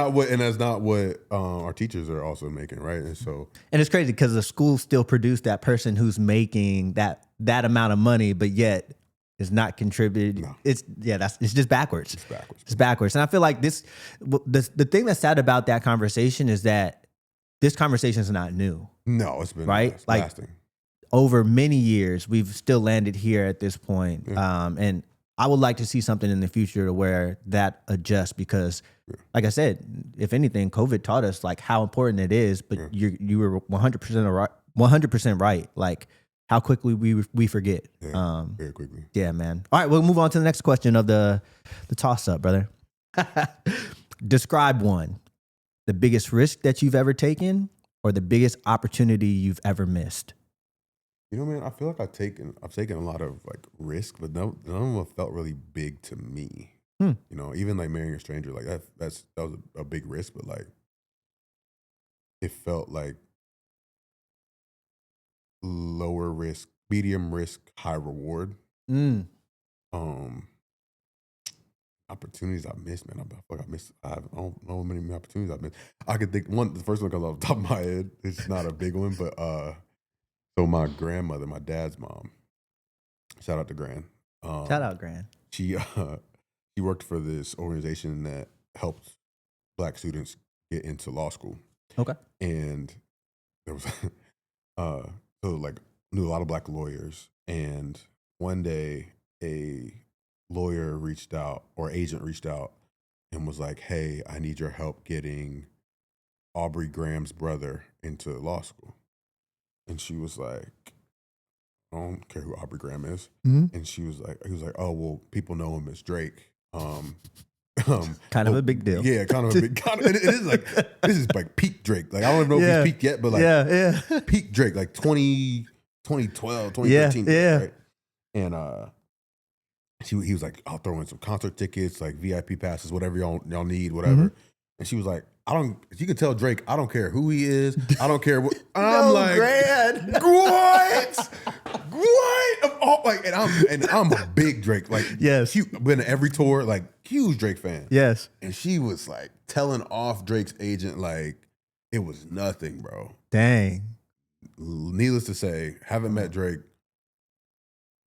[SPEAKER 2] not what our teachers are also making. Right. And so,
[SPEAKER 1] and it's crazy because the school still produced that person who's making that amount of money, but yet is not contributed.
[SPEAKER 2] No.
[SPEAKER 1] It's just backwards.
[SPEAKER 2] It's backwards.
[SPEAKER 1] And I feel like the thing that's sad about that conversation is that this conversation is not new.
[SPEAKER 2] No, it's been
[SPEAKER 1] right.
[SPEAKER 2] lasting.
[SPEAKER 1] Over many years, we've still landed here at this point.
[SPEAKER 2] Yeah.
[SPEAKER 1] And I would like to see something in the future to where that adjusts because, like I said, if anything, COVID taught us like how important it is. But you were 100% right. Like how quickly we forget.
[SPEAKER 2] Yeah, very quickly.
[SPEAKER 1] Yeah, man. All right, we'll move on to the next question of the toss up, brother. Describe one, the biggest risk that you've ever taken, or the biggest opportunity you've ever missed.
[SPEAKER 2] You know, man, I feel like I've taken a lot of like risk, but none of them have felt really big to me. You know, even like marrying a stranger, like that was a big risk, but like it felt like lower risk, medium risk, high reward. Opportunities I missed, man. I don't know how many opportunities I missed. I could think the first one comes off the top of my head. It's not a big one, but so my grandmother, my dad's mom, shout out to Gran.
[SPEAKER 1] Shout out Gran.
[SPEAKER 2] She worked for this organization that helped Black students get into law school.
[SPEAKER 1] Okay.
[SPEAKER 2] And there was so like knew a lot of Black lawyers, and one day a lawyer reached out or agent reached out and was like, "Hey, I need your help getting Aubrey Graham's brother into law school." And she was like, "I don't care who Aubrey Graham is."
[SPEAKER 1] Mm-hmm.
[SPEAKER 2] And he was like, "Oh, well, people know him as Drake."
[SPEAKER 1] Kind of a big deal.
[SPEAKER 2] Yeah, kind of a big. It is like this is like peak Drake. Like I don't even know if he's peaked yet, but like peak Drake, like 2012, 2013.
[SPEAKER 1] Yeah.
[SPEAKER 2] Right? And he was like, "I'll throw in some concert tickets, like VIP passes, whatever y'all need, whatever."
[SPEAKER 1] Mm-hmm.
[SPEAKER 2] And she was like, you can tell Drake, I don't care who he is. I don't care what. I'm like,
[SPEAKER 1] Gran.
[SPEAKER 2] what? And I'm a big Drake. Like,
[SPEAKER 1] yes.
[SPEAKER 2] Been to every tour, like, huge Drake fan.
[SPEAKER 1] Yes.
[SPEAKER 2] And she was like telling off Drake's agent, like, it was nothing, bro.
[SPEAKER 1] Dang.
[SPEAKER 2] Needless to say, haven't met Drake.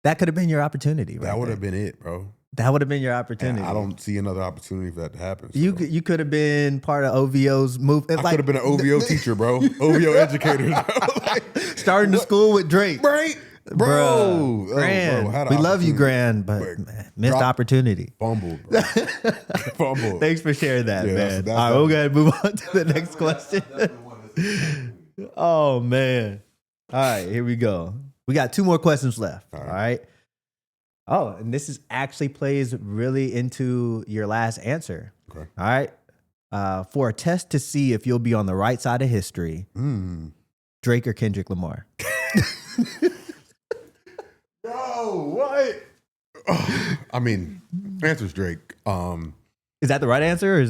[SPEAKER 1] That could have been your opportunity, right?
[SPEAKER 2] That would have been it, bro.
[SPEAKER 1] That would have been your opportunity.
[SPEAKER 2] And I don't see another opportunity for that to happen. So.
[SPEAKER 1] You could have been part of OVO's move.
[SPEAKER 2] I could have been an OVO teacher, bro. OVO educator. Like,
[SPEAKER 1] starting the school with Drake.
[SPEAKER 2] Right? Bro.
[SPEAKER 1] Gran. We love you, Gran, but man, missed opportunity.
[SPEAKER 2] Fumbled, bro. Fumbled.
[SPEAKER 1] Thanks for sharing that, man.
[SPEAKER 2] That's
[SPEAKER 1] All right, we're going to move on to the next question. Oh, man. All right, here we go. We got 2 more questions left. All right. Oh, and this actually plays really into your last answer.
[SPEAKER 2] Okay.
[SPEAKER 1] All right. For a test to see if you'll be on the right side of history, Drake or Kendrick Lamar?
[SPEAKER 2] Bro, what? I mean, answer's Drake.
[SPEAKER 1] Is that the right answer, or is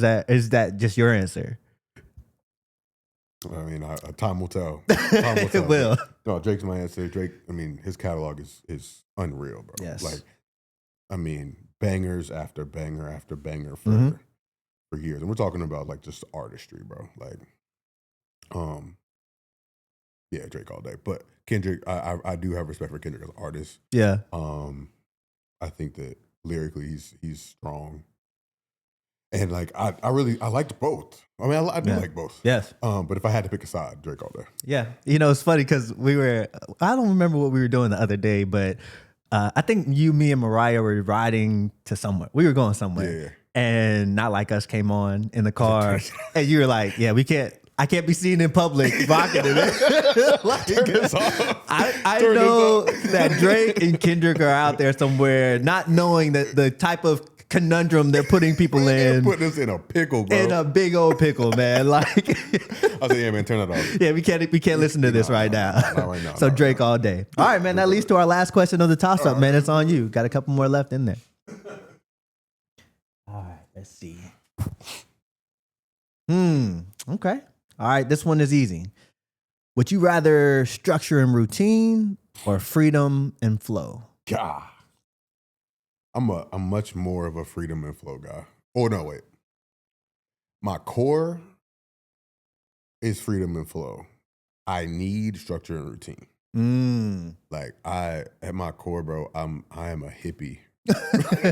[SPEAKER 1] that just your answer?
[SPEAKER 2] I mean, time will tell. Time will tell.
[SPEAKER 1] It will.
[SPEAKER 2] No, Drake's my answer. Drake, I mean, his catalog is unreal, bro.
[SPEAKER 1] Yes.
[SPEAKER 2] Like, I mean, bangers after banger after banger for years. And we're talking about like just artistry, bro. Like, yeah, Drake all day. But Kendrick, I do have respect for Kendrick as an artist.
[SPEAKER 1] Yeah.
[SPEAKER 2] I think that lyrically he's strong. And like I liked both. I mean, I do like both.
[SPEAKER 1] Yes.
[SPEAKER 2] But if I had to pick a side, Drake all day.
[SPEAKER 1] Yeah. You know, it's funny because I don't remember what we were doing the other day, but I think me and Mariah were riding to somewhere. We were going somewhere.
[SPEAKER 2] Yeah.
[SPEAKER 1] And Not Like Us came on in the car. And you were like, yeah, I can't be seen in public rocking it. Like,
[SPEAKER 2] Turn this off.
[SPEAKER 1] I know that Drake and Kendrick are out there somewhere, not knowing that the type of conundrum they're putting people in.
[SPEAKER 2] Putting us in a pickle, bro.
[SPEAKER 1] In a big old pickle, man. Like,
[SPEAKER 2] I said, yeah, man, turn that off.
[SPEAKER 1] yeah, we can't listen to this right now.
[SPEAKER 2] Not right now.
[SPEAKER 1] So Drake all day. All right, man. That leads to our last question of the toss up, man. It's on you. Got a couple more left in there. All right, let's see. Okay. All right, this one is easy. Would you rather structure and routine or freedom and flow?
[SPEAKER 2] God. I'm much more of a freedom and flow guy. Oh, no, wait. My core is freedom and flow. I need structure and routine. Like at my core, bro, I am a hippie.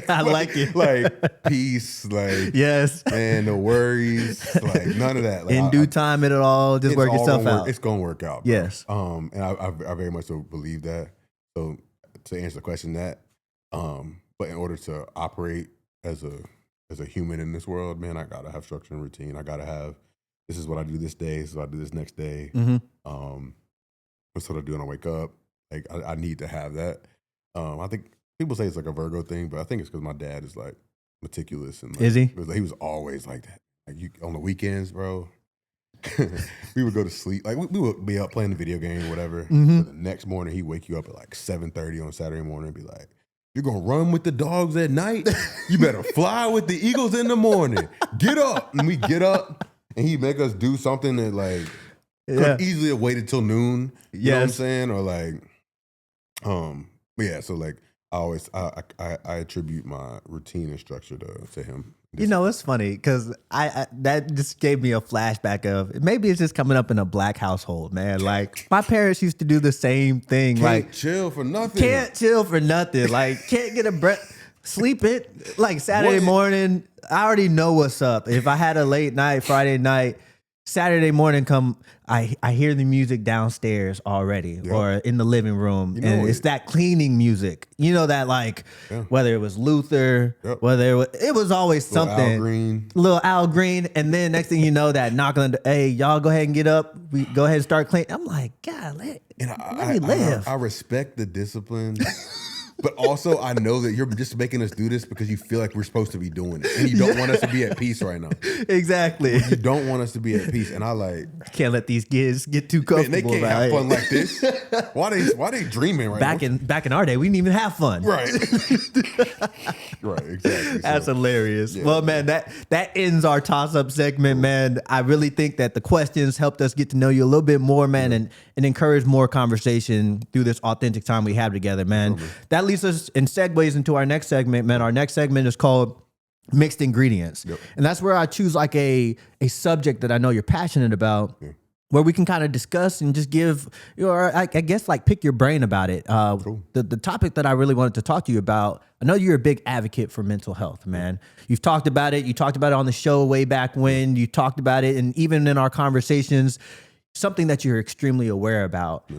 [SPEAKER 1] I like it.
[SPEAKER 2] Like peace, like
[SPEAKER 1] yes,
[SPEAKER 2] man, no worries, like none of that. Like,
[SPEAKER 1] in due time, it'll all just work itself out.
[SPEAKER 2] It's gonna work out. Bro.
[SPEAKER 1] Yes.
[SPEAKER 2] And I very much so believe that. So to answer the question, but in order to operate as a human in this world, man, I gotta have structure and routine. I gotta have, this is what I do this day, this is what I do this next day. That's what I do when I wake up. Like I need to have that. I think people say it's like a Virgo thing, but I think it's because my dad is like meticulous and like,
[SPEAKER 1] is he?
[SPEAKER 2] He was always like that. Like on the weekends, bro. We would go to sleep. Like we would be up playing the video game or whatever. But the next morning, he'd wake you up at like 7:30 on Saturday morning and be like, "You're gonna run with the dogs at night? You better fly with the eagles in the morning. Get up!" And we get up, and he'd make us do something that like could easily have waited till noon. You know what I'm saying? Or like, but yeah. So like, I attribute my routine and structure to him.
[SPEAKER 1] You know, it's funny because I that just gave me a flashback of maybe it's just coming up in a black household, man. Like my parents used to do the same thing.
[SPEAKER 2] Can't chill for nothing.
[SPEAKER 1] Can't chill for nothing. Like can't get a breath. Sleep it like Saturday morning. I already know what's up. If I had a late night, Friday night, Saturday morning come, I hear the music downstairs already or in the living room. You know, and it's that cleaning music. You know that like whether it was Luther, whether it was always something. Little Al Green. And then next thing you know that knocking on the, hey, y'all go ahead and get up. We go ahead and start cleaning. I'm like, God, let me live.
[SPEAKER 2] I respect the discipline. But also, I know that you're just making us do this because you feel like we're supposed to be doing it. And you don't want us to be at peace right now.
[SPEAKER 1] Exactly.
[SPEAKER 2] You don't want us to be at peace. And I like...
[SPEAKER 1] Can't let these kids get too comfortable.
[SPEAKER 2] Man, they can't have fun like this. Why they dreaming right now?
[SPEAKER 1] Back in our day, we didn't even have fun.
[SPEAKER 2] Right. Right, exactly.
[SPEAKER 1] That's hilarious. Yeah. Well, man, that ends our toss-up segment, man. I really think that the questions helped us get to know you a little bit more, man, and encourage more conversation through this authentic time we have together, man. That leads us and segues into our next segment, man. Our next segment is called Mixed Ingredients. And that's where I choose like a subject that I know you're passionate about, where we can kind of discuss and just give, or I guess like pick your brain about it. The topic that I really wanted to talk to you about, I know you're a big advocate for mental health, man. You've talked about it. You talked about it on the show way back when. You talked about it, and even in our conversations, something that you're extremely aware about.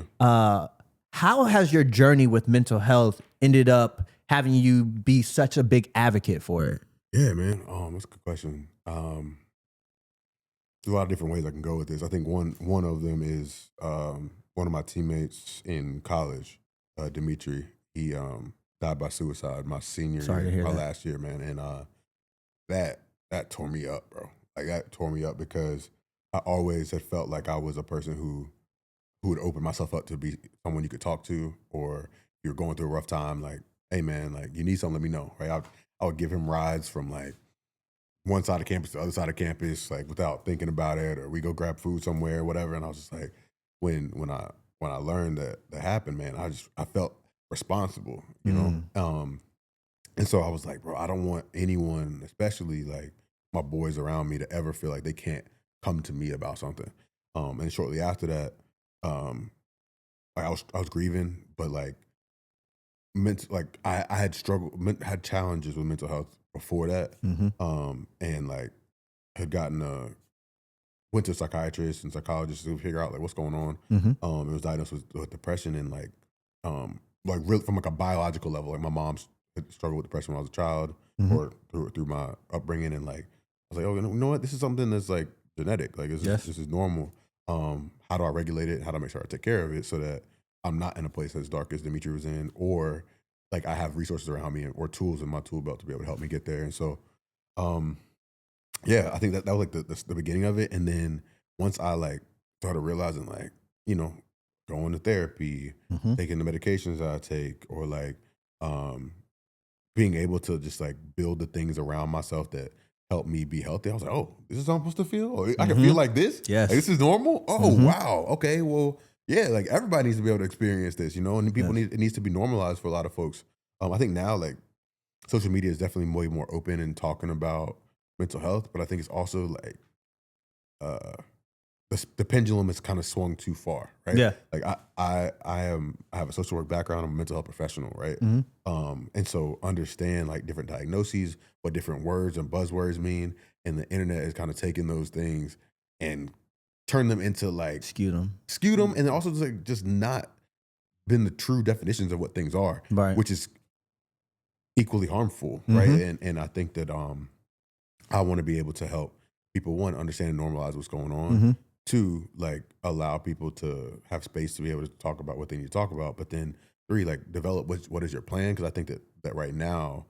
[SPEAKER 1] How has your journey with mental health ended up having you be such a big advocate for it?
[SPEAKER 2] Yeah, man. That's a good question. There's a lot of different ways I can go with this. I think one of them is one of my teammates in college, Dimitri. He died by suicide my senior year, my last year, man. And that tore me up, bro. Like that tore me up because I always had felt like I was a person who would open myself up to be someone you could talk to, or you're going through a rough time, like, hey man, like you need something, let me know, right? I would give him rides from like one side of campus to the other side of campus, like without thinking about it, or we go grab food somewhere or whatever. And I was just like, when I learned that happened, man, I felt responsible, you know? And so I was like, bro, I don't want anyone, especially like my boys around me, to ever feel like they can't come to me about something. And shortly after that, I was grieving, but like I had had challenges with mental health before that, and like had went to a psychiatrist and psychologist to figure out like what's going on. It was diagnosed with depression, and like really from like a biological level, like my mom struggled with depression when I was a child, or through my upbringing, and like I was like, oh, you know what, this is something that's like genetic, like this is normal. How do I regulate it? How do I make sure I take care of it so that I'm not in a place as dark as Dimitri was in, or like I have resources around me or tools in my tool belt to be able to help me get there. And so, yeah, I think that was like the beginning of it. And then once I like started realizing like, you know, going to therapy, taking the medications that I take, or like being able to just like build the things around myself that help me be healthy. I was like, oh, this is how I'm supposed to feel? Or I can feel like this?
[SPEAKER 1] Yes.
[SPEAKER 2] Like, this is normal? Oh, wow. Okay, well, yeah, like everybody needs to be able to experience this, you know, and people it needs to be normalized for a lot of folks. I think now like social media is definitely way more open and talking about mental health, but I think it's also like the pendulum has kind of swung too far, right?
[SPEAKER 1] Yeah.
[SPEAKER 2] Like I have a social work background. I'm a mental health professional, right? And so understand like different diagnoses, what different words and buzzwords mean, and the internet is kind of taking those things and turn them into like
[SPEAKER 1] Skew them,
[SPEAKER 2] and also just not been the true definitions of what things are,
[SPEAKER 1] right?
[SPEAKER 2] Which is equally harmful, right? And I think that I want to be able to help people, one, understand and normalize what's going on. Two, like allow people to have space to be able to talk about what they need to talk about. But then three, like develop what is your plan? Because I think that right now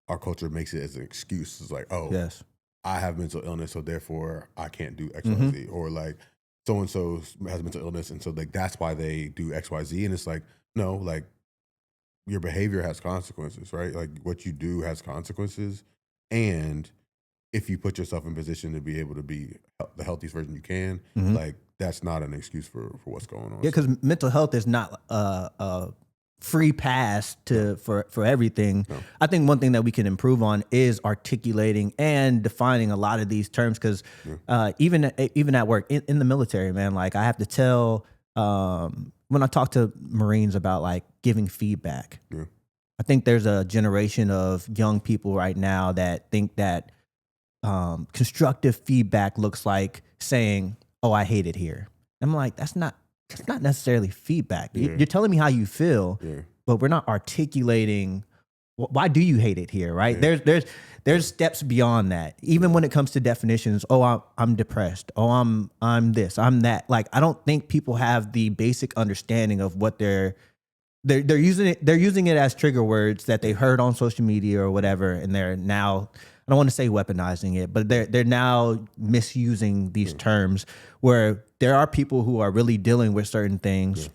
[SPEAKER 2] our culture makes it as an excuse. It's like, oh,
[SPEAKER 1] Yes.
[SPEAKER 2] I have mental illness, so therefore I can't do X, Y, Z. Or like so and so has mental illness, and so like that's why they do X, Y, Z. And it's like, no, like your behavior has consequences, right? Like what you do has consequences, and if you put yourself in position to be able to be the healthiest version you can, like that's not an excuse for what's going on.
[SPEAKER 1] Yeah, because mental health is not a free pass for everything.
[SPEAKER 2] No.
[SPEAKER 1] I think one thing that we can improve on is articulating and defining a lot of these terms. Because even at work, in the military, man, like I have to tell when I talk to Marines about like giving feedback.
[SPEAKER 2] Yeah.
[SPEAKER 1] I think there's a generation of young people right now that think that constructive feedback looks like saying, "Oh, I hate it here." I'm like, that's not necessarily feedback.
[SPEAKER 2] Yeah.
[SPEAKER 1] You're telling me how you feel,
[SPEAKER 2] Yeah.
[SPEAKER 1] but we're not articulating why do you hate it here, right?
[SPEAKER 2] Yeah.
[SPEAKER 1] There's steps beyond that. Even when it comes to definitions, oh, I'm depressed. Oh, I'm this, I'm that. Like, I don't think people have the basic understanding of what they're using it. They're using it as trigger words that they heard on social media or whatever, and they're now, I don't want to say weaponizing it, but they're now misusing these terms where there are people who are really dealing with certain things. Yeah.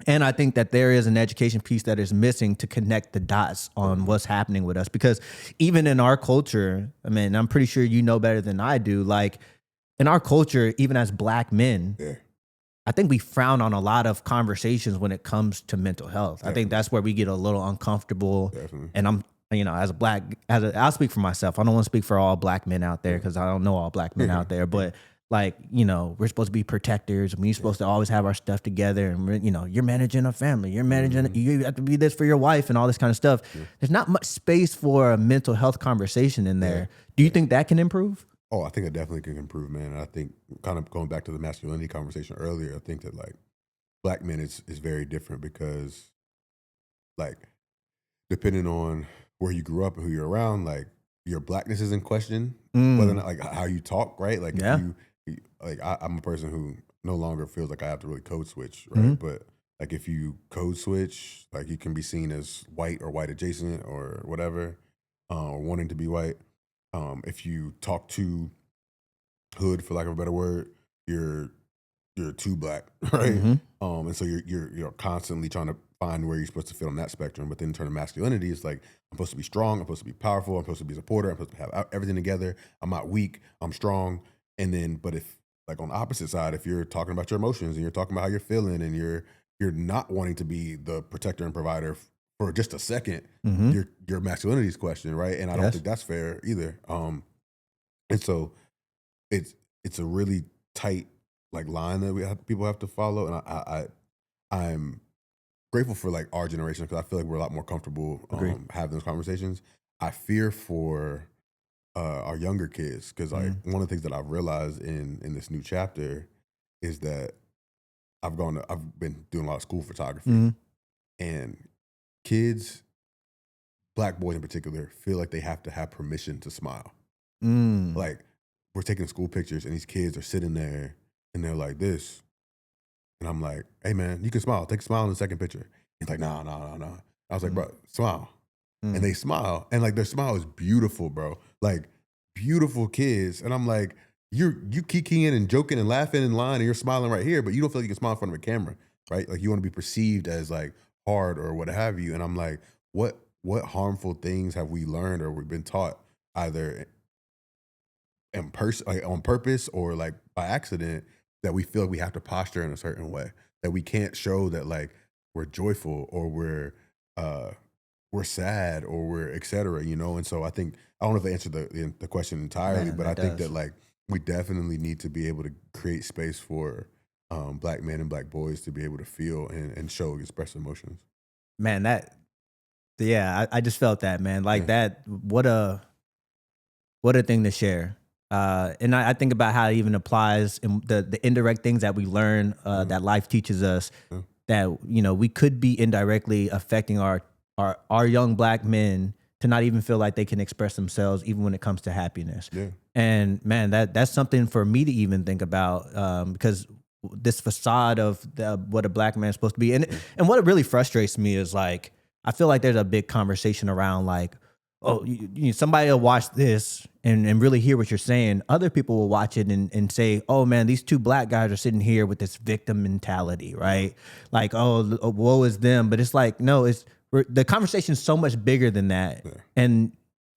[SPEAKER 1] And I think that there is an education piece that is missing to connect the dots on what's happening with us. Because even in our culture, I mean, I'm pretty sure you know better than I do, like in our culture, even as Black men, I think we frown on a lot of conversations when it comes to mental health. Definitely. I think that's where we get a little uncomfortable. Definitely. And I'm, you know, I'll speak for myself. I don't want to speak for all Black men out there because I don't know all Black men out there. But like, you know, we're supposed to be protectors. We're supposed to always have our stuff together. And, you know, you're managing a family. You're managing, you have to be this for your wife and all this kind of stuff. There's not much space for a mental health conversation in there. Do you think that can improve?
[SPEAKER 2] Oh, I think it definitely can improve, man. And I think kind of going back to the masculinity conversation earlier, I think that like Black men is very different because like depending on where you grew up and who you're around, like your Blackness is in question, whether or not like how you talk, right? Like if you like I'm a person who no longer feels like I have to really code switch, right? But like if you code switch, like you can be seen as white or white adjacent or whatever, or wanting to be white. If you talk too hood, for lack of a better word, you're too Black, right? And so you're constantly trying to find where you're supposed to fit on that spectrum. But then in terms of masculinity, it's like I'm supposed to be strong, I'm supposed to be powerful, I'm supposed to be a supporter, I'm supposed to have everything together. I'm not weak, I'm strong. And then, but if like on the opposite side, if you're talking about your emotions and you're talking about how you're feeling and you're not wanting to be the protector and provider for just a second, your masculinity is questioned, right? And I don't think that's fair either. And so it's a really tight like line that people have to follow. And I'm grateful for like our generation because I feel like we're a lot more comfortable having those conversations. I fear for our younger kids because like one of the things that I've realized in this new chapter is that I've been doing a lot of school photography and kids, Black boys in particular, feel like they have to have permission to smile. Like we're taking school pictures and these kids are sitting there and they're like this. And I'm like, hey man, you can smile. Take a smile in the second picture. He's like, nah. I was like, bro, smile. And they smile. And like their smile is beautiful, bro. Like beautiful kids. And I'm like, you kikiing and joking and laughing in line and you're smiling right here, but you don't feel like you can smile in front of a camera, right? Like you want to be perceived as like hard or what have you. And I'm like, what harmful things have we learned or we've been taught either in person, like on purpose or like by accident, that we feel like we have to posture in a certain way, that we can't show that like we're joyful or we're sad or we're et cetera, you know? And so I think, I don't know if I answered the question entirely, but I think that like we definitely need to be able to create space for Black men and Black boys to be able to feel and show, express emotions.
[SPEAKER 1] Man, I just felt that, man. Like that, what a thing to share. And I think about how it even applies in the indirect things that we learn that life teaches us that, you know, we could be indirectly affecting our young Black men to not even feel like they can express themselves even when it comes to happiness. Yeah. And man, that's something for me to even think about because this facade of what a Black man is supposed to be. And what really frustrates me is like, I feel like there's a big conversation around like, oh, somebody will watch this and really hear what you're saying. Other people will watch it and say, oh man, these two Black guys are sitting here with this victim mentality, right? Like, oh, woe is them. But it's like, no, the conversation is so much bigger than that. Yeah. And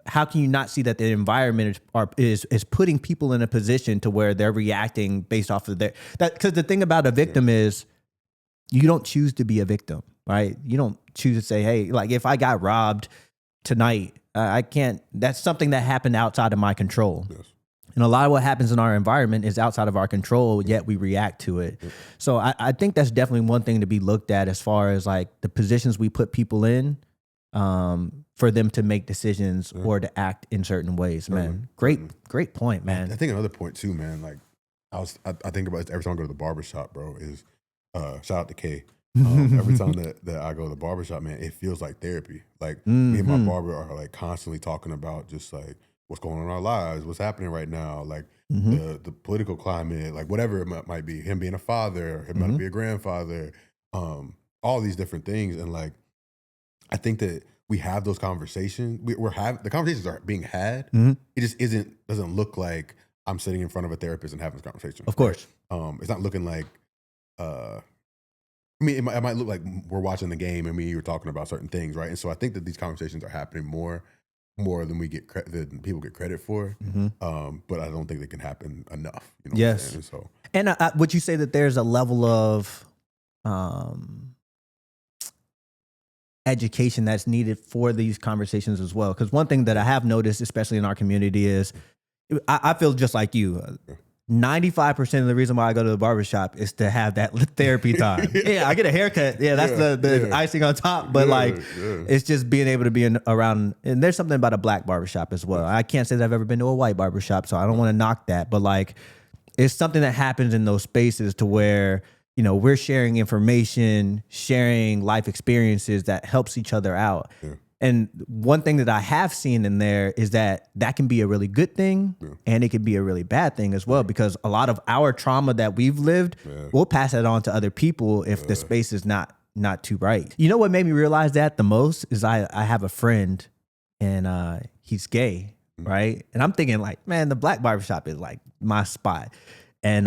[SPEAKER 1] how can you not see that the environment is putting people in a position to where they're reacting based off of because the thing about a victim is you don't choose to be a victim, right? You don't choose to say, hey, like if I got robbed tonight, I can't, that's something that happened outside of my control. Yes. And a lot of what happens in our environment is outside of our control, yet we react to it. Yes. So I think that's definitely one thing to be looked at as far as like the positions we put people in for them to make decisions or to act in certain ways, man. Great point, man.
[SPEAKER 2] I think another point too, man, like I think about it every time I go to the barbershop, bro, is shout out to Kay. Every time that I go to the barbershop, man, it feels like therapy. Like me and my barber are like constantly talking about just like what's going on in our lives, what's happening right now, like the political climate, like whatever it might be, him being a father, him might be a grandfather, all these different things. And like, I think that we have those conversations. The conversations are being had. It just doesn't look like I'm sitting in front of a therapist and having this conversation.
[SPEAKER 1] Of course.
[SPEAKER 2] It's not looking like, I mean, it might look like we're watching the game and me and you were talking about certain things, right? And so I think that these conversations are happening more than we get than people get credit for. But I don't think they can happen enough. You know what I'm saying? So,
[SPEAKER 1] and would you say that there's a level of education that's needed for these conversations as well? Because one thing that I have noticed, especially in our community, is I feel just like you. 95% of the reason why I go to the barbershop is to have that therapy time. I get a haircut. Yeah, that's the icing on top. But it's just being able to be around. And there's something about a Black barbershop as well. I can't say that I've ever been to a white barbershop, so I don't want to knock that. But like, it's something that happens in those spaces to where, you know, we're sharing information, sharing life experiences that helps each other out. Yeah. And one thing that I have seen in there is that can be a really good thing and it can be a really bad thing as well, because a lot of our trauma that we've lived, we'll pass that on to other people if the space is not too right. You know what made me realize that the most is I have a friend and he's gay, right? And I'm thinking like, man, the Black barbershop is like my spot. And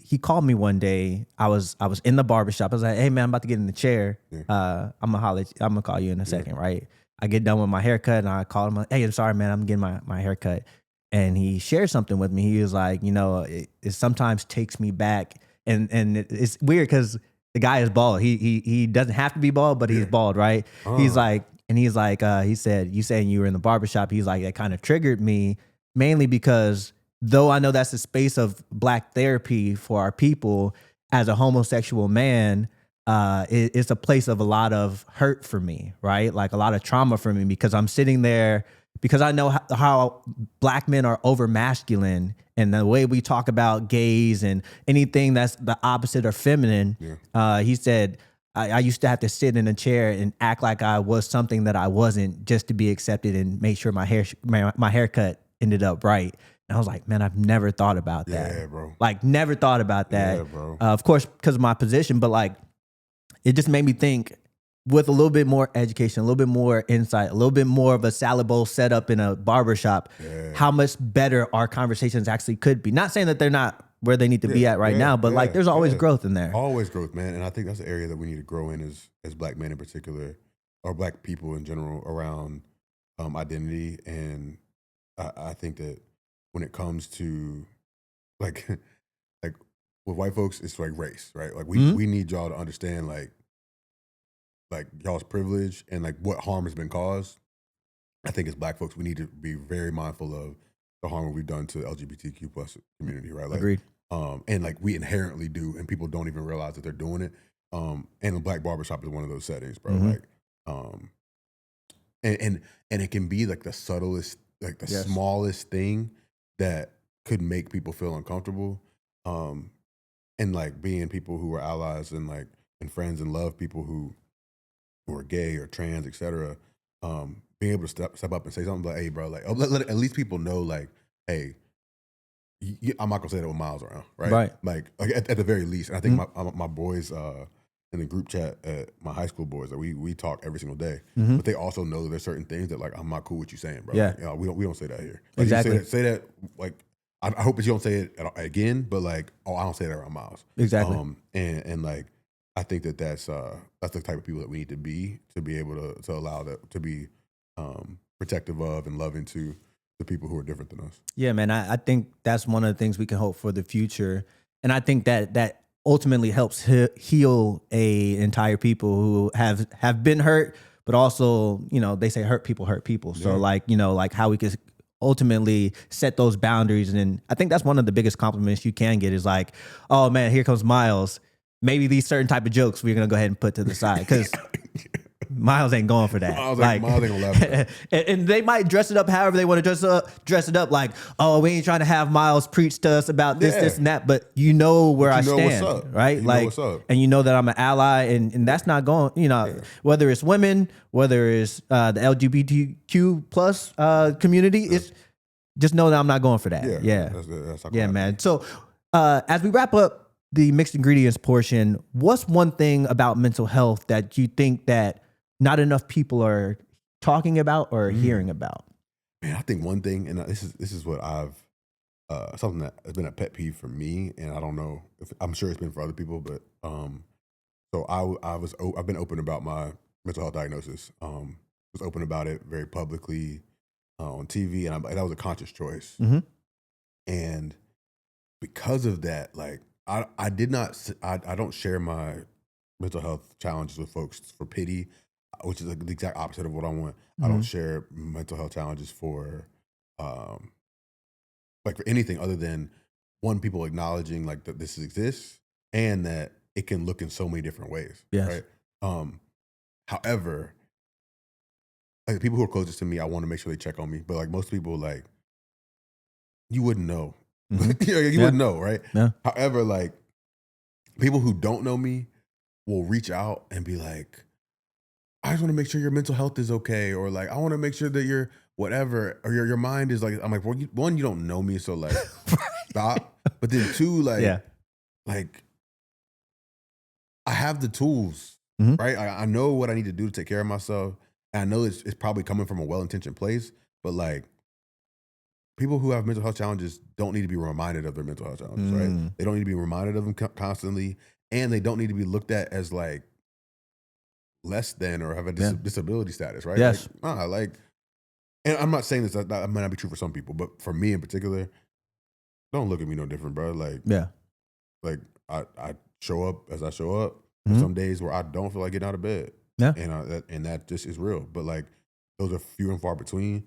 [SPEAKER 1] he called me one day. I was in the barbershop. I was like, hey man, I'm about to get in the chair. I'm gonna call you in a second, right? I get done with my haircut and I call him, hey, I'm sorry, man, I'm getting my haircut. And he shared something with me. He was like, you know, it sometimes takes me back. And it's weird because the guy is bald. He doesn't have to be bald, but he's bald, right? He said, you saying you were in the barbershop, he's like, that kind of triggered me, mainly because though I know that's a space of Black therapy for our people, as a homosexual man, it's a place of a lot of hurt for me, right? Like a lot of trauma for me, because I'm sitting there because I know how Black men are over masculine, and the way we talk about gays and anything that's the opposite or feminine. He said, I used to have to sit in a chair and act like I was something that I wasn't, just to be accepted and make sure my haircut ended up right. And I was like, man, I've never thought about that.
[SPEAKER 2] Yeah, bro.
[SPEAKER 1] Like, never thought about that.
[SPEAKER 2] Yeah, bro.
[SPEAKER 1] Of course, because of my position, but like, it just made me think, with a little bit more education, a little bit more insight, a little bit more of a salad bowl set up in a barbershop, how much better our conversations actually could be. Not saying that they're not where they need to be at right now, but like there's always growth in there.
[SPEAKER 2] Always growth, man. And I think that's the area that we need to grow in as Black men in particular, or Black people in general, around identity. And I think that when it comes to like with white folks, it's like race, right? Like we need y'all to understand like y'all's privilege and like what harm has been caused. I think as Black folks, we need to be very mindful of the harm we've done to the LGBTQ plus community, right? Like,
[SPEAKER 1] agreed.
[SPEAKER 2] And like we inherently do, and people don't even realize that they're doing it. And the Black barbershop is one of those settings, bro. Like, and it can be like the subtlest, like the smallest thing that could make people feel uncomfortable. And like being people who are allies and like and friends and love people who are gay or trans, etc. Being able to step up and say something like, "Hey, bro," like let at least people know, like, "Hey, I'm not gonna say that with Miles around, right?"
[SPEAKER 1] Right.
[SPEAKER 2] Like at the very least. And I think my boys in the group chat at my high school boys, that we talk every single day, but they also know that there's certain things that like I'm not cool with you saying, bro.
[SPEAKER 1] Yeah.
[SPEAKER 2] Like, we don't say that here. Like,
[SPEAKER 1] Exactly.
[SPEAKER 2] Say that like. I hope that you don't say it again, but like, I don't say that around Miles.
[SPEAKER 1] Exactly.
[SPEAKER 2] And like, I think that's the type of people that we need to be able to allow that to be protective of and loving to the people who are different than us.
[SPEAKER 1] Yeah, man. I think that's one of the things we can hope for the future. And I think that ultimately helps heal a entire people who have been hurt, but also, they say hurt people. So like, like how we could ultimately set those boundaries. And I think that's one of the biggest compliments you can get is like, oh man, here comes Miles. Maybe these certain type of jokes we're going to go ahead and put to the side because Miles ain't going for that.
[SPEAKER 2] Miles ain't gonna laugh at that.
[SPEAKER 1] And they might dress it up however they want to dress it up like, oh, we ain't trying to have Miles preach to us about this, and that, but where I stand,
[SPEAKER 2] what's up.
[SPEAKER 1] right?
[SPEAKER 2] You
[SPEAKER 1] like,
[SPEAKER 2] know what's up.
[SPEAKER 1] And you know that I'm an ally, and that's not going, whether it's women, whether it's the LGBTQ plus community, it's just know that I'm not going for that. Yeah.
[SPEAKER 2] That's
[SPEAKER 1] man. So as we wrap up the mixed ingredients portion, what's one thing about mental health that you think that not enough people are talking about or hearing about?
[SPEAKER 2] Man, I think one thing, and this is what I've something that has been a pet peeve for me, and I don't know if I'm sure it's been for other people, but so I've been open about my mental health diagnosis. Was open about it very publicly on TV, and that was a conscious choice. And because of that, like I don't share my mental health challenges with folks for pity, which is the exact opposite of what I want. I don't share mental health challenges for like for anything other than people acknowledging like that this exists and that it can look in so many different ways.
[SPEAKER 1] Yes.
[SPEAKER 2] Right. However, like the people who are closest to me, I want to make sure they check on me. But like most people, like you wouldn't know. You wouldn't know, right?
[SPEAKER 1] Yeah.
[SPEAKER 2] However, like people who don't know me will reach out and be like, I just want to make sure your mental health is okay, or like I want to make sure that you're whatever, or your mind is like. I'm like, well, one, you don't know me, so like stop. But then two, like, like I have the tools, right? I know what I need to do to take care of myself, and I know it's probably coming from a well-intentioned place, but like. People who have mental health challenges don't need to be reminded of their mental health challenges, right? They don't need to be reminded of them constantly, and they don't need to be looked at as like less than or have a disability status, right?
[SPEAKER 1] Yes.
[SPEAKER 2] Like, and I'm not saying this, that might not be true for some people, but for me in particular, don't look at me no different, bro. Like, like I show up as I show up. Some days where I don't feel like getting out of bed, and that just is real. But like, those are few and far between.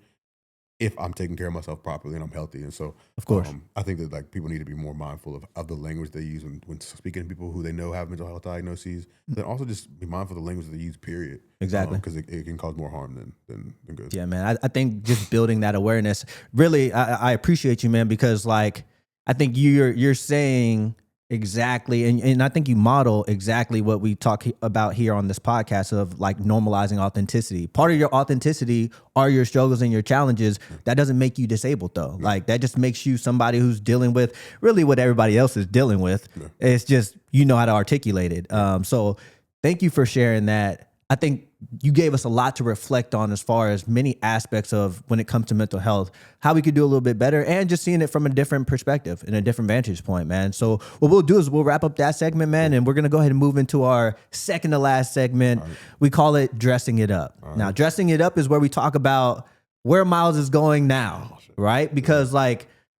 [SPEAKER 2] If I'm taking care of myself properly and I'm healthy. And so,
[SPEAKER 1] of course,
[SPEAKER 2] I think that like people need to be more mindful of the language they use when speaking to people who they know have mental health diagnoses. Then also just be mindful of the language they use, period.
[SPEAKER 1] Exactly.
[SPEAKER 2] Because it can cause more harm than good.
[SPEAKER 1] Yeah, man. I think just building that awareness, really, I appreciate you, man, because like, I think you're saying exactly, and I think you model exactly what we talk about here on this podcast of like normalizing authenticity. Part of your authenticity are your struggles and your challenges. That doesn't make you disabled though. Like that just makes you somebody who's dealing with really what everybody else is dealing with. It's just, how to articulate it. So thank you for sharing that. I think you gave us a lot to reflect on as far as many aspects of when it comes to mental health, how we could do a little bit better, and just seeing it from a different perspective and a different vantage point, man. So what we'll do is we'll wrap up that segment, man, and we're going to go ahead and move into our second to last segment. Right. We call it Dressing It Up. Right. Now, Dressing It Up is where we talk about where Miles is going now, right? Because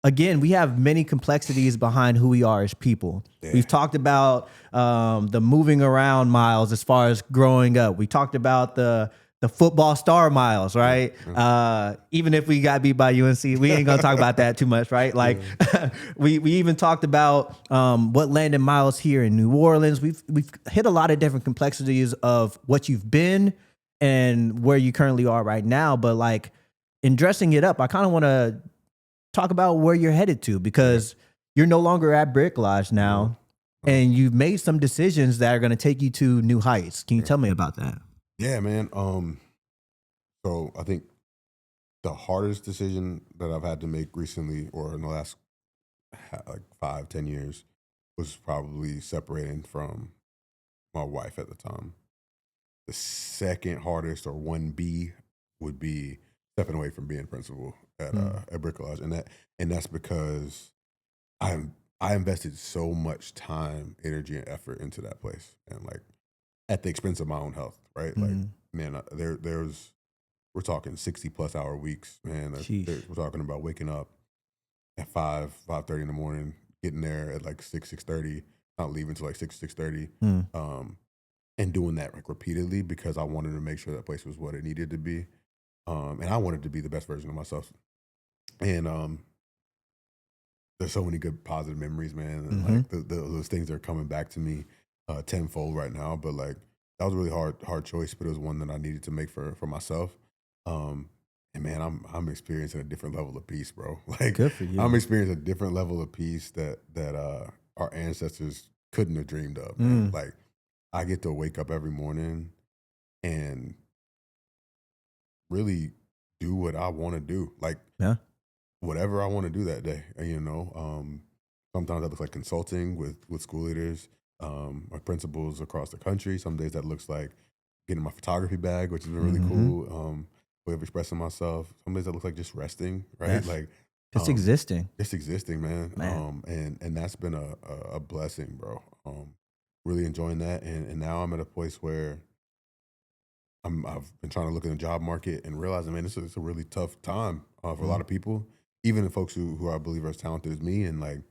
[SPEAKER 1] again, we have many complexities behind who we are as people. Yeah. We've talked about the moving around Miles as far as growing up. We talked about the football star Miles, right? Even if we got beat by UNC, we ain't gonna talk about that too much, right? Like we even talked about what landed Miles here in New Orleans. We've hit a lot of different complexities of what you've been and where you currently are right now. But like in Dressing It Up, I kind of want to talk about where you're headed to, because you're no longer at Bricolage now, and you've made some decisions that are going to take you to new heights. Can you tell me about that?
[SPEAKER 2] Yeah, man. So I think the hardest decision that I've had to make recently, or in the last 5-10 years, was probably separating from my wife at the time. The second hardest, or 1B, would be stepping away from being principal at Bricolage, and that's because I invested so much time, energy, and effort into that place, and like at the expense of my own health, right? Like, man, we're talking 60+ hour weeks, man. We're talking about waking up at 5:30 in the morning, getting there at like 6:30, not leaving until like 6:30, and doing that like repeatedly because I wanted to make sure that place was what it needed to be. And I wanted to be the best version of myself. And there's so many good positive memories, man. And like those things are coming back to me tenfold right now. But like that was a really hard choice, but it was one that I needed to make for myself. And man, I'm experiencing a different level of peace, bro. Like, good for you. I'm experiencing a different level of peace that our ancestors couldn't have dreamed of. Man. Like, I get to wake up every morning and really do what I want to do, like whatever I want to do that day. You know, sometimes that looks like consulting with school leaders, my principals across the country. Some days that looks like getting my photography bag, which has been really cool. Way of expressing myself. Some days that looks like just resting, right? Yes. Like
[SPEAKER 1] just existing.
[SPEAKER 2] Just existing, man. And that's been a blessing, bro. Really enjoying that, and now I'm at a place where I've been trying to look in the job market and realizing, man, it's a really tough time for a lot of people, even the folks who I believe are as talented as me. And like,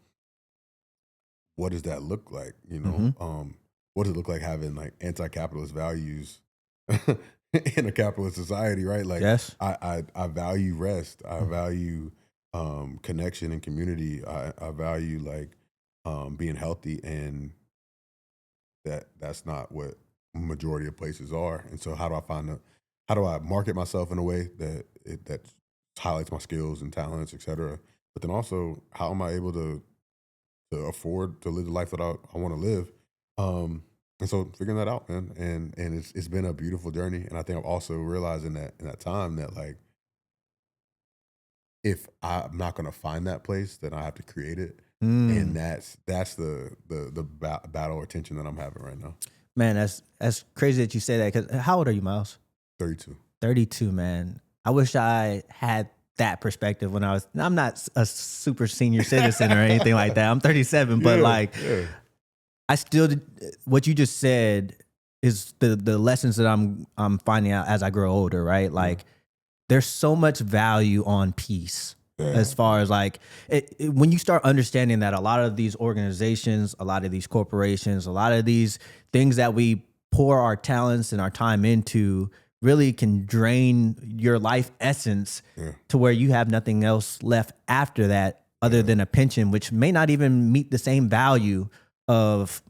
[SPEAKER 2] what does that look like? You know, what does it look like having like anti-capitalist values in a capitalist society, right? Like, yes. I value rest. I value connection and community. I value like being healthy, and that's not what majority of places are. And so how do I market myself in a way that highlights my skills and talents, et cetera? But then also, how am I able to afford to live the life that I want to live? And so figuring that out, man. And it's been a beautiful journey. And I think I'm also realizing that in that time that like, if I'm not going to find that place, then I have to create it. And that's the battle or tension that I'm having right now.
[SPEAKER 1] Man, that's crazy that you say that. Because how old are you, Miles?
[SPEAKER 2] 32.
[SPEAKER 1] 32, man. I wish I had that perspective when I'm not a super senior citizen or anything like that. I'm 37, but I still, what you just said is the lessons that I'm finding out as I grow older, right? Like, there's so much value on peace. As far as like, when you start understanding that a lot of these organizations, a lot of these corporations, a lot of these things that we pour our talents and our time into really can drain your life essence to where you have nothing else left after that other than a pension, which may not even meet the same value of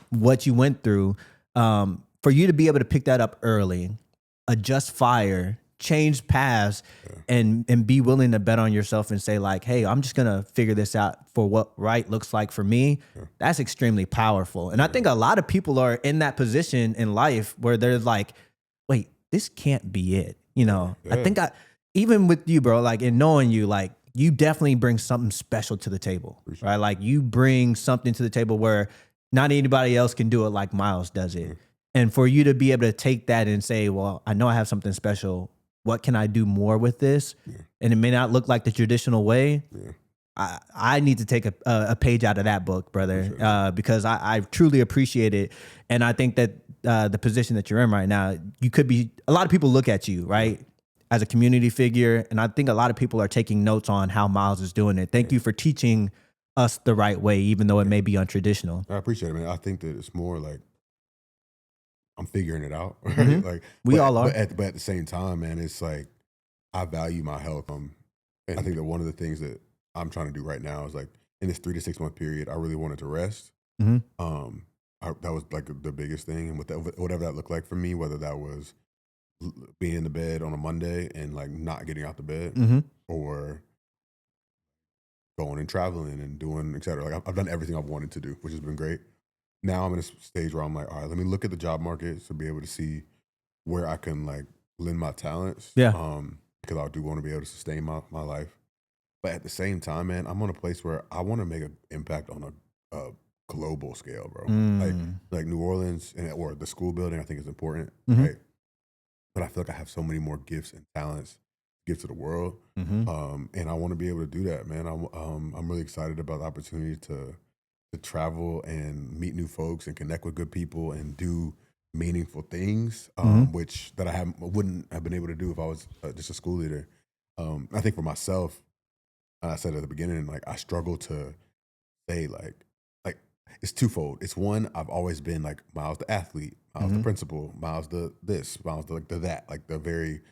[SPEAKER 1] what you went through. For you to be able to pick that up early, adjust fire, change paths, and be willing to bet on yourself and say like, hey, I'm just gonna figure this out for what right looks like for me. That's extremely powerful. And I think a lot of people are in that position in life where they're like, wait, this can't be it. You know, I think even with you, bro, like in knowing you, like you definitely bring something special to the table, right? Like you bring something to the table where not anybody else can do it like Miles does it. And for you to be able to take that and say, well, I know I have something special. What can I do more with this?
[SPEAKER 2] Yeah.
[SPEAKER 1] And it may not look like the traditional way.
[SPEAKER 2] Yeah.
[SPEAKER 1] I need to take a page out of that book, brother, because I truly appreciate it. And I think that the position that you're in right now, you could be, a lot of people look at you, right, as a community figure. And I think a lot of people are taking notes on how Miles is doing it. Thank you for teaching us the right way, even though it may be untraditional.
[SPEAKER 2] I appreciate it, man. I think that it's more like I'm figuring it out. Right?
[SPEAKER 1] Mm-hmm.
[SPEAKER 2] Like
[SPEAKER 1] we all are.
[SPEAKER 2] But at the same time, man, it's like I value my health. And I think that one of the things that I'm trying to do right now is like in this 3 to 6 month period, I really wanted to rest.
[SPEAKER 1] Mm-hmm.
[SPEAKER 2] That was like the biggest thing, and whatever that looked like for me, whether that was being in the bed on a Monday and like not getting out the bed,
[SPEAKER 1] Mm-hmm.
[SPEAKER 2] or going and traveling and doing, et cetera. Like I've done everything I've wanted to do, which has been great. Now I'm in a stage where I'm like, all right, let me look at the job market to be able to see where I can like lend my talents.
[SPEAKER 1] Yeah.
[SPEAKER 2] Because I do want to be able to sustain my life. But at the same time, man, I'm on a place where I want to make an impact on a global scale, bro. Like New Orleans or the school building, I think is important, right? But I feel like I have so many more gifts and talents to give to the world, and I want to be able to do that, man. I'm really excited about the opportunity to travel and meet new folks and connect with good people and do meaningful things, which that I wouldn't have been able to do if I was just a school leader. I think for myself, I said at the beginning, like I struggle to say like it's twofold. It's one, I've always been like Miles the athlete, Miles the principal, Miles the this, Miles the that, like the very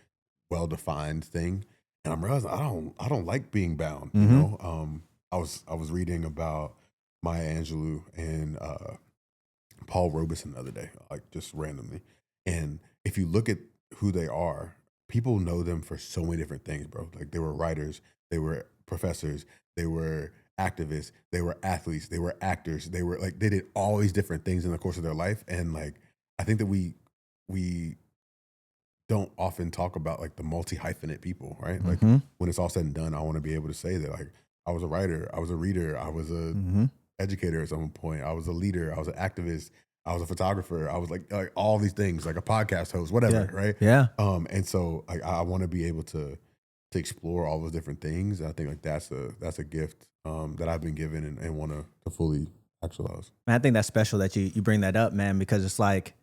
[SPEAKER 2] well defined thing. And I'm realizing I don't like being bound. You know, I was reading about Maya Angelou and Paul Robeson the other day, like just randomly. And if you look at who they are, people know them for so many different things, bro. Like they were writers, they were professors, they were activists, they were athletes, they were actors, they were like, they did all these different things in the course of their life. And like, I think that we don't often talk about like the multi-hyphenate people, right? Like when it's all said and done, I want to be able to say that like, I was a writer, I was a reader, I was a educator at some point, I was a leader, I was an activist, I was a photographer, I was like all these things, like a podcast host, whatever, right?
[SPEAKER 1] Yeah.
[SPEAKER 2] And so like I want to be able to explore all those different things. I think like that's a gift that I've been given and want to fully actualize.
[SPEAKER 1] Man, I think that's special that you bring that up, man, because it's like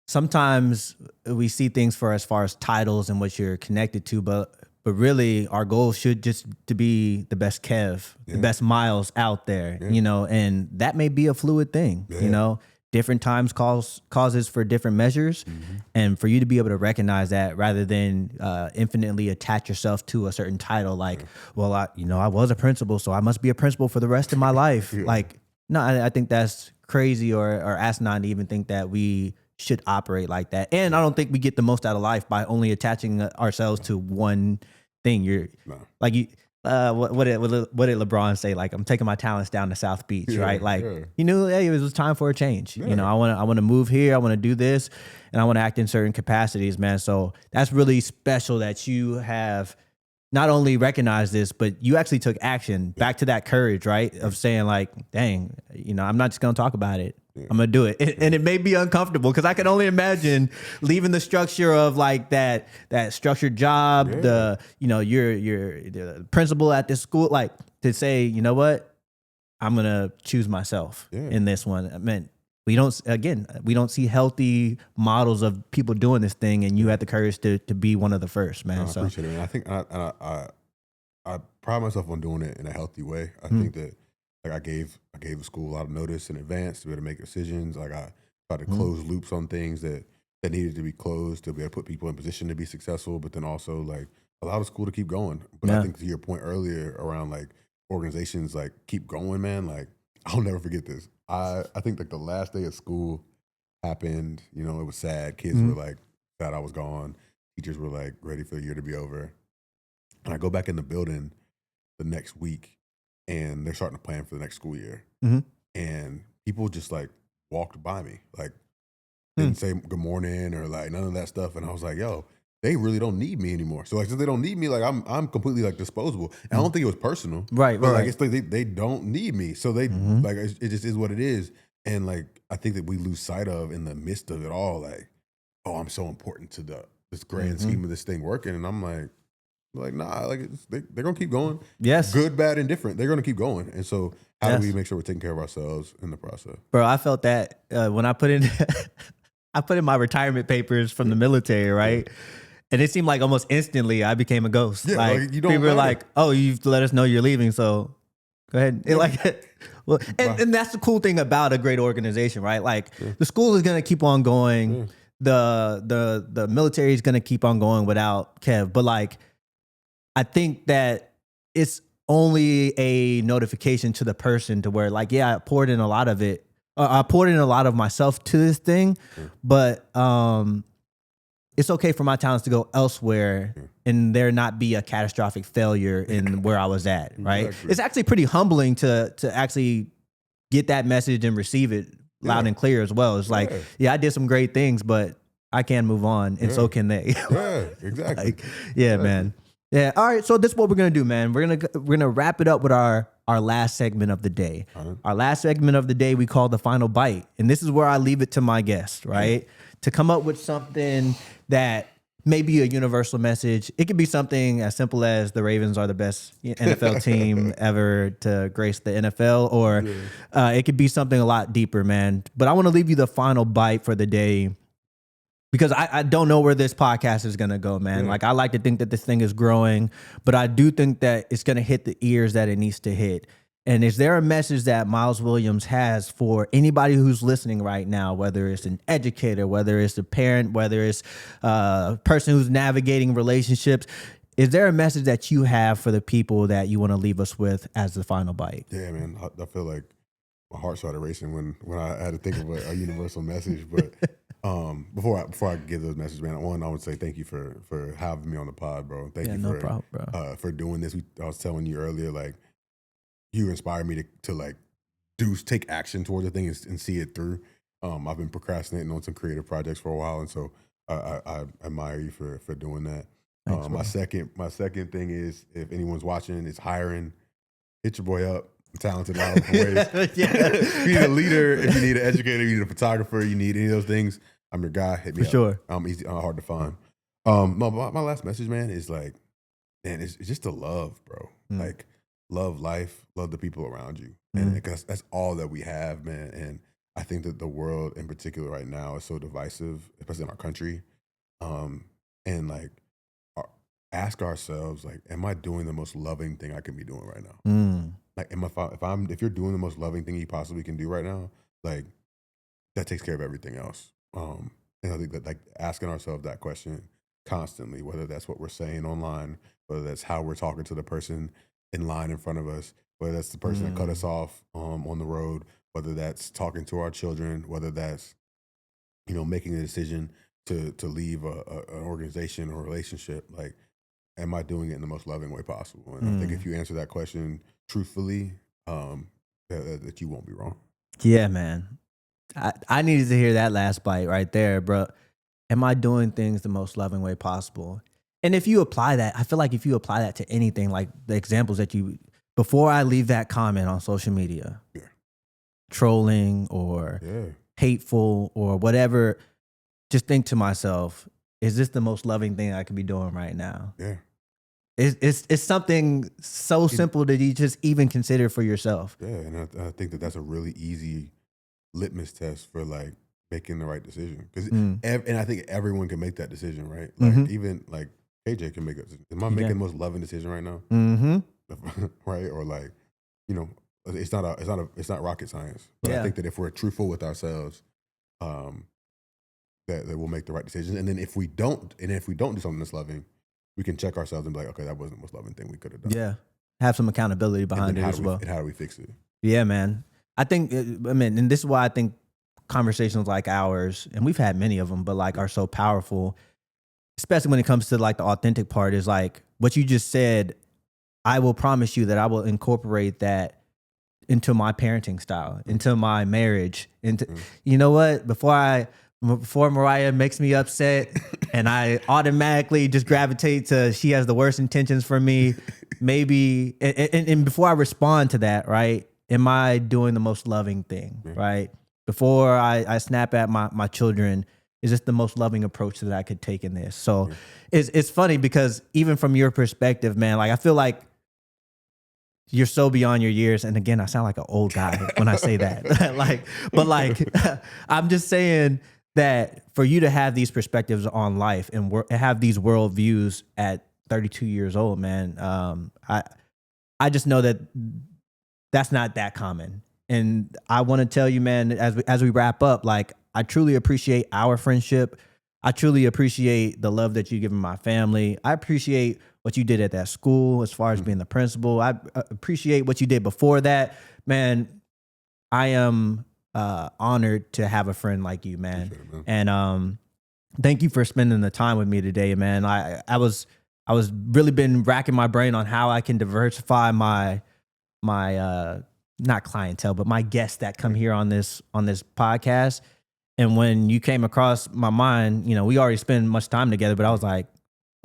[SPEAKER 1] sometimes we see things for as far as titles and what you're connected to, but really our goal should just to be the best Kev, the best Miles out there, you know, and that may be a fluid thing, you know. Different times causes for different measures, and for you to be able to recognize that rather than infinitely attach yourself to a certain title, like, well, I was a principal, so I must be a principal for the rest of my life. Like, no, I think that's crazy or asinine to even think that we should operate like that. And I don't think we get the most out of life by only attaching ourselves to one thing. Like you. What did LeBron say? Like, I'm taking my talents down to South Beach, right? Like, you knew, hey, it was time for a change. You know, I want to move here. I want to do this, and I want to act in certain capacities, man. So that's really special that you have not only recognized this, but you actually took action. Back to that courage, right? Of saying like, dang, you know, I'm not just gonna talk about it. I'm gonna do it, and it may be uncomfortable because I can only imagine leaving the structure of like that structured job, you're the principal at this school, like to say, you know what, I'm gonna choose myself in this one. I mean, we don't see healthy models of people doing this thing, and you had the courage to be one of the first, man.
[SPEAKER 2] I appreciate it, man. I think I pride myself on doing it in a healthy way. I think that. Like I gave the school a lot of notice in advance to be able to make decisions. Like I tried to close loops on things that needed to be closed to be able to put people in position to be successful, but then also like allow the school to keep going. But I think to your point earlier around like organizations like keep going, man, like I'll never forget this. I think like the last day of school happened, you know, it was sad. Kids were like sad I was gone. Teachers were like ready for the year to be over. And I go back in the building the next week, and they're starting to plan for the next school year. And people just like walked by me, like didn't say good morning or like none of that stuff. And I was like, yo, they really don't need me anymore. So like, since they don't need me, like I'm completely like disposable. And I don't think it was personal.
[SPEAKER 1] Right.
[SPEAKER 2] But like, it's like they don't need me. So they like, it just is what it is. And like, I think that we lose sight of in the midst of it all, like, oh, I'm so important to this grand scheme of this thing working. And I'm like, nah, like they're going to keep going.
[SPEAKER 1] Yes.
[SPEAKER 2] Good, bad, and different. They're going to keep going. And so how
[SPEAKER 1] Yes.
[SPEAKER 2] do we make sure we're taking care of ourselves in the process?
[SPEAKER 1] Bro, I felt that when I put in I put in my retirement papers from the military, right?
[SPEAKER 2] Yeah.
[SPEAKER 1] And it seemed like almost instantly I became a ghost.
[SPEAKER 2] Yeah,
[SPEAKER 1] like
[SPEAKER 2] like, you don't
[SPEAKER 1] people were
[SPEAKER 2] matter.
[SPEAKER 1] like, "Oh, you've let us know you're leaving, so go ahead." And like, well, and that's the cool thing about a great organization, right? Like the school is gonna keep on going, the military is gonna keep on going without Kev. But like, I think that it's only a notification to the person to where like, yeah, I poured in a lot of it. I poured in a lot of myself to this thing, but it's okay for my talents to go elsewhere and there not be a catastrophic failure in where I was at, right?
[SPEAKER 2] Exactly.
[SPEAKER 1] It's actually pretty humbling to actually get that message and receive it loud and clear as well. It's like, yeah, I did some great things, but I can move on, and so can they.
[SPEAKER 2] Yeah, exactly.
[SPEAKER 1] Like, yeah, man. Yeah. All right. So this is what we're gonna do, man. We're gonna wrap it up with our last segment of the day. Our last segment of the day we call the final bite, and this is where I leave it to my guest, right, to come up with something that may be a universal message. It could be something as simple as the Ravens are the best NFL team ever to grace the NFL, or it could be something a lot deeper, man. But I want to leave you the final bite for the day, because I don't know where this podcast is going to go, man. Like, I like to think that this thing is growing, but I do think that it's going to hit the ears that it needs to hit. And is there a message that Miles Williams has for anybody who's listening right now, whether it's an educator, whether it's a parent, whether it's a person who's navigating relationships? Is there a message that you have for the people that you want to leave us with as the final bite?
[SPEAKER 2] Yeah, man. I feel like my heart started racing when I had to think of a universal message. But before I give those messages, man, I would say thank you for having me on the pod, bro. Thank you
[SPEAKER 1] no
[SPEAKER 2] for
[SPEAKER 1] problem, bro.
[SPEAKER 2] For doing this. I was telling you earlier, like, you inspired me to like take action towards the thing and see it through. I've been procrastinating on some creative projects for a while, and so I admire you for doing that.
[SPEAKER 1] Thanks,
[SPEAKER 2] My second thing is, if anyone's watching, is hiring. Hit your boy up. I'm talented in a lot of different ways. If you need a leader, if you need an educator, you need a photographer, you need any of those things, I'm your guy. Hit me up.
[SPEAKER 1] Sure.
[SPEAKER 2] I'm easy, hard to find. My last message, man, is like, man, it's just to love, bro. Like, love life, love the people around you. And because that's all that we have, man. And I think that the world in particular right now is so divisive, especially in our country. And like, ask ourselves, like, am I doing the most loving thing I can be doing right now? Like, if you're doing the most loving thing you possibly can do right now, like, that takes care of everything else. And I think that, like, asking ourselves that question constantly, whether that's what we're saying online, whether that's how we're talking to the person in line in front of us, whether that's the person that cut us off on the road, whether that's talking to our children, whether that's, making a decision to leave an organization or relationship, like, am I doing it in the most loving way possible? And I think if you answer that question truthfully, that you won't be wrong.
[SPEAKER 1] Yeah, man. I needed to hear that last bite right there, bro. Am I doing things the most loving way possible? And if you apply that, I feel like if you apply that to anything, like the examples that before I leave that comment on social media, trolling or hateful or whatever, just think to myself, is this the most loving thing I could be doing right now?
[SPEAKER 2] Yeah.
[SPEAKER 1] It's something so simple that you just even consider for yourself.
[SPEAKER 2] Yeah, and I think that's a really easy litmus test for, like, making the right decision. Because and I think everyone can make that decision, right? Like, even like KJ can make that decision. Am I making the most loving decision right now? Right? Or, like, it's not rocket science. But I think that if we're truthful with ourselves, that we'll make the right decisions. And then if we don't do something that's loving, we can check ourselves and be like, okay, that wasn't the most loving thing we could have done.
[SPEAKER 1] Yeah. Have some accountability behind it as well.
[SPEAKER 2] And how do we fix it?
[SPEAKER 1] Yeah, man. I think, and this is why I think conversations like ours, and we've had many of them, but like are so powerful, especially when it comes to like the authentic part, is like what you just said. I will promise you that I will incorporate that into my parenting style, into my marriage, into, you know what, before Mariah makes me upset and I automatically just gravitate to she has the worst intentions for me, maybe, and before I respond to that, right, am I doing the most loving thing, right? before I snap at my children, is this the most loving approach that I could take in this? So it's funny because even from your perspective, man, like I feel like you're so beyond your years. And again, I sound like an old guy when I say that. I'm just saying that for you to have these perspectives on life and have these world views at 32 years old, man, I just know that that's not that common. And I want to tell you, man, as we wrap up, like, I truly appreciate our friendship. I truly appreciate the love that you give my family. I appreciate what you did at that school as far as being the principal. I appreciate what you did before that. Man, I am honored to have a friend like you, man. And thank you for spending the time with me today, man. I was really been racking my brain on how I can diversify my not clientele, but my guests that come here on this podcast. And when you came across my mind, you know, we already spend much time together, but I was like,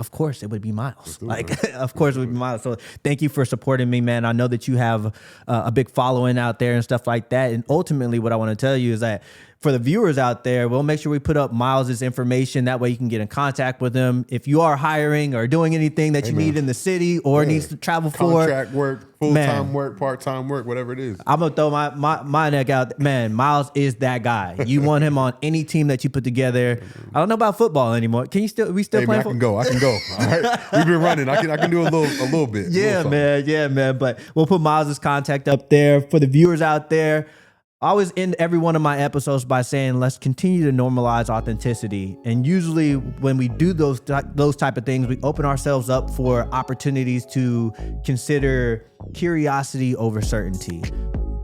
[SPEAKER 1] of course it would be Miles. Of course it would be Miles. So thank you for supporting me, man. I know that you have a big following out there and stuff like that. And ultimately what I want to tell you is that for the viewers out there, we'll make sure we put up Miles's information. That way you can get in contact with him. If you are hiring or doing anything that you need in the city or needs to travel for.
[SPEAKER 2] Contract work, full-time work, part-time work, whatever it is.
[SPEAKER 1] I'm going to throw my neck out. Man, Miles is that guy. You want him on any team that you put together. I don't know about football anymore. We still playing football?
[SPEAKER 2] I can go. All right. We've been running. I can do a little bit.
[SPEAKER 1] Yeah, man. But we'll put Miles's contact up there. For the viewers out there, I always end every one of my episodes by saying, let's continue to normalize authenticity. And usually when we do those type of things, we open ourselves up for opportunities to consider curiosity over certainty.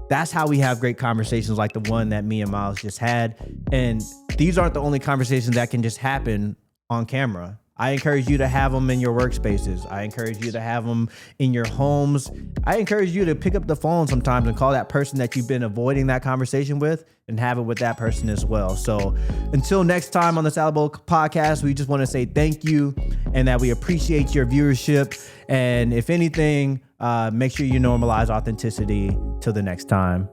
[SPEAKER 1] That's how we have great conversations like the one that me and Miles just had. And these aren't the only conversations that can just happen on camera. I encourage you to have them in your workspaces. I encourage you to have them in your homes. I encourage you to pick up the phone sometimes and call that person that you've been avoiding that conversation with and have it with that person as well. So until next time on the Salad Bowl podcast, we just want to say thank you and that we appreciate your viewership. And if anything, make sure you normalize authenticity. Till the next time.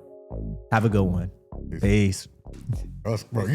[SPEAKER 1] Have a good one. Peace.
[SPEAKER 2] Bro,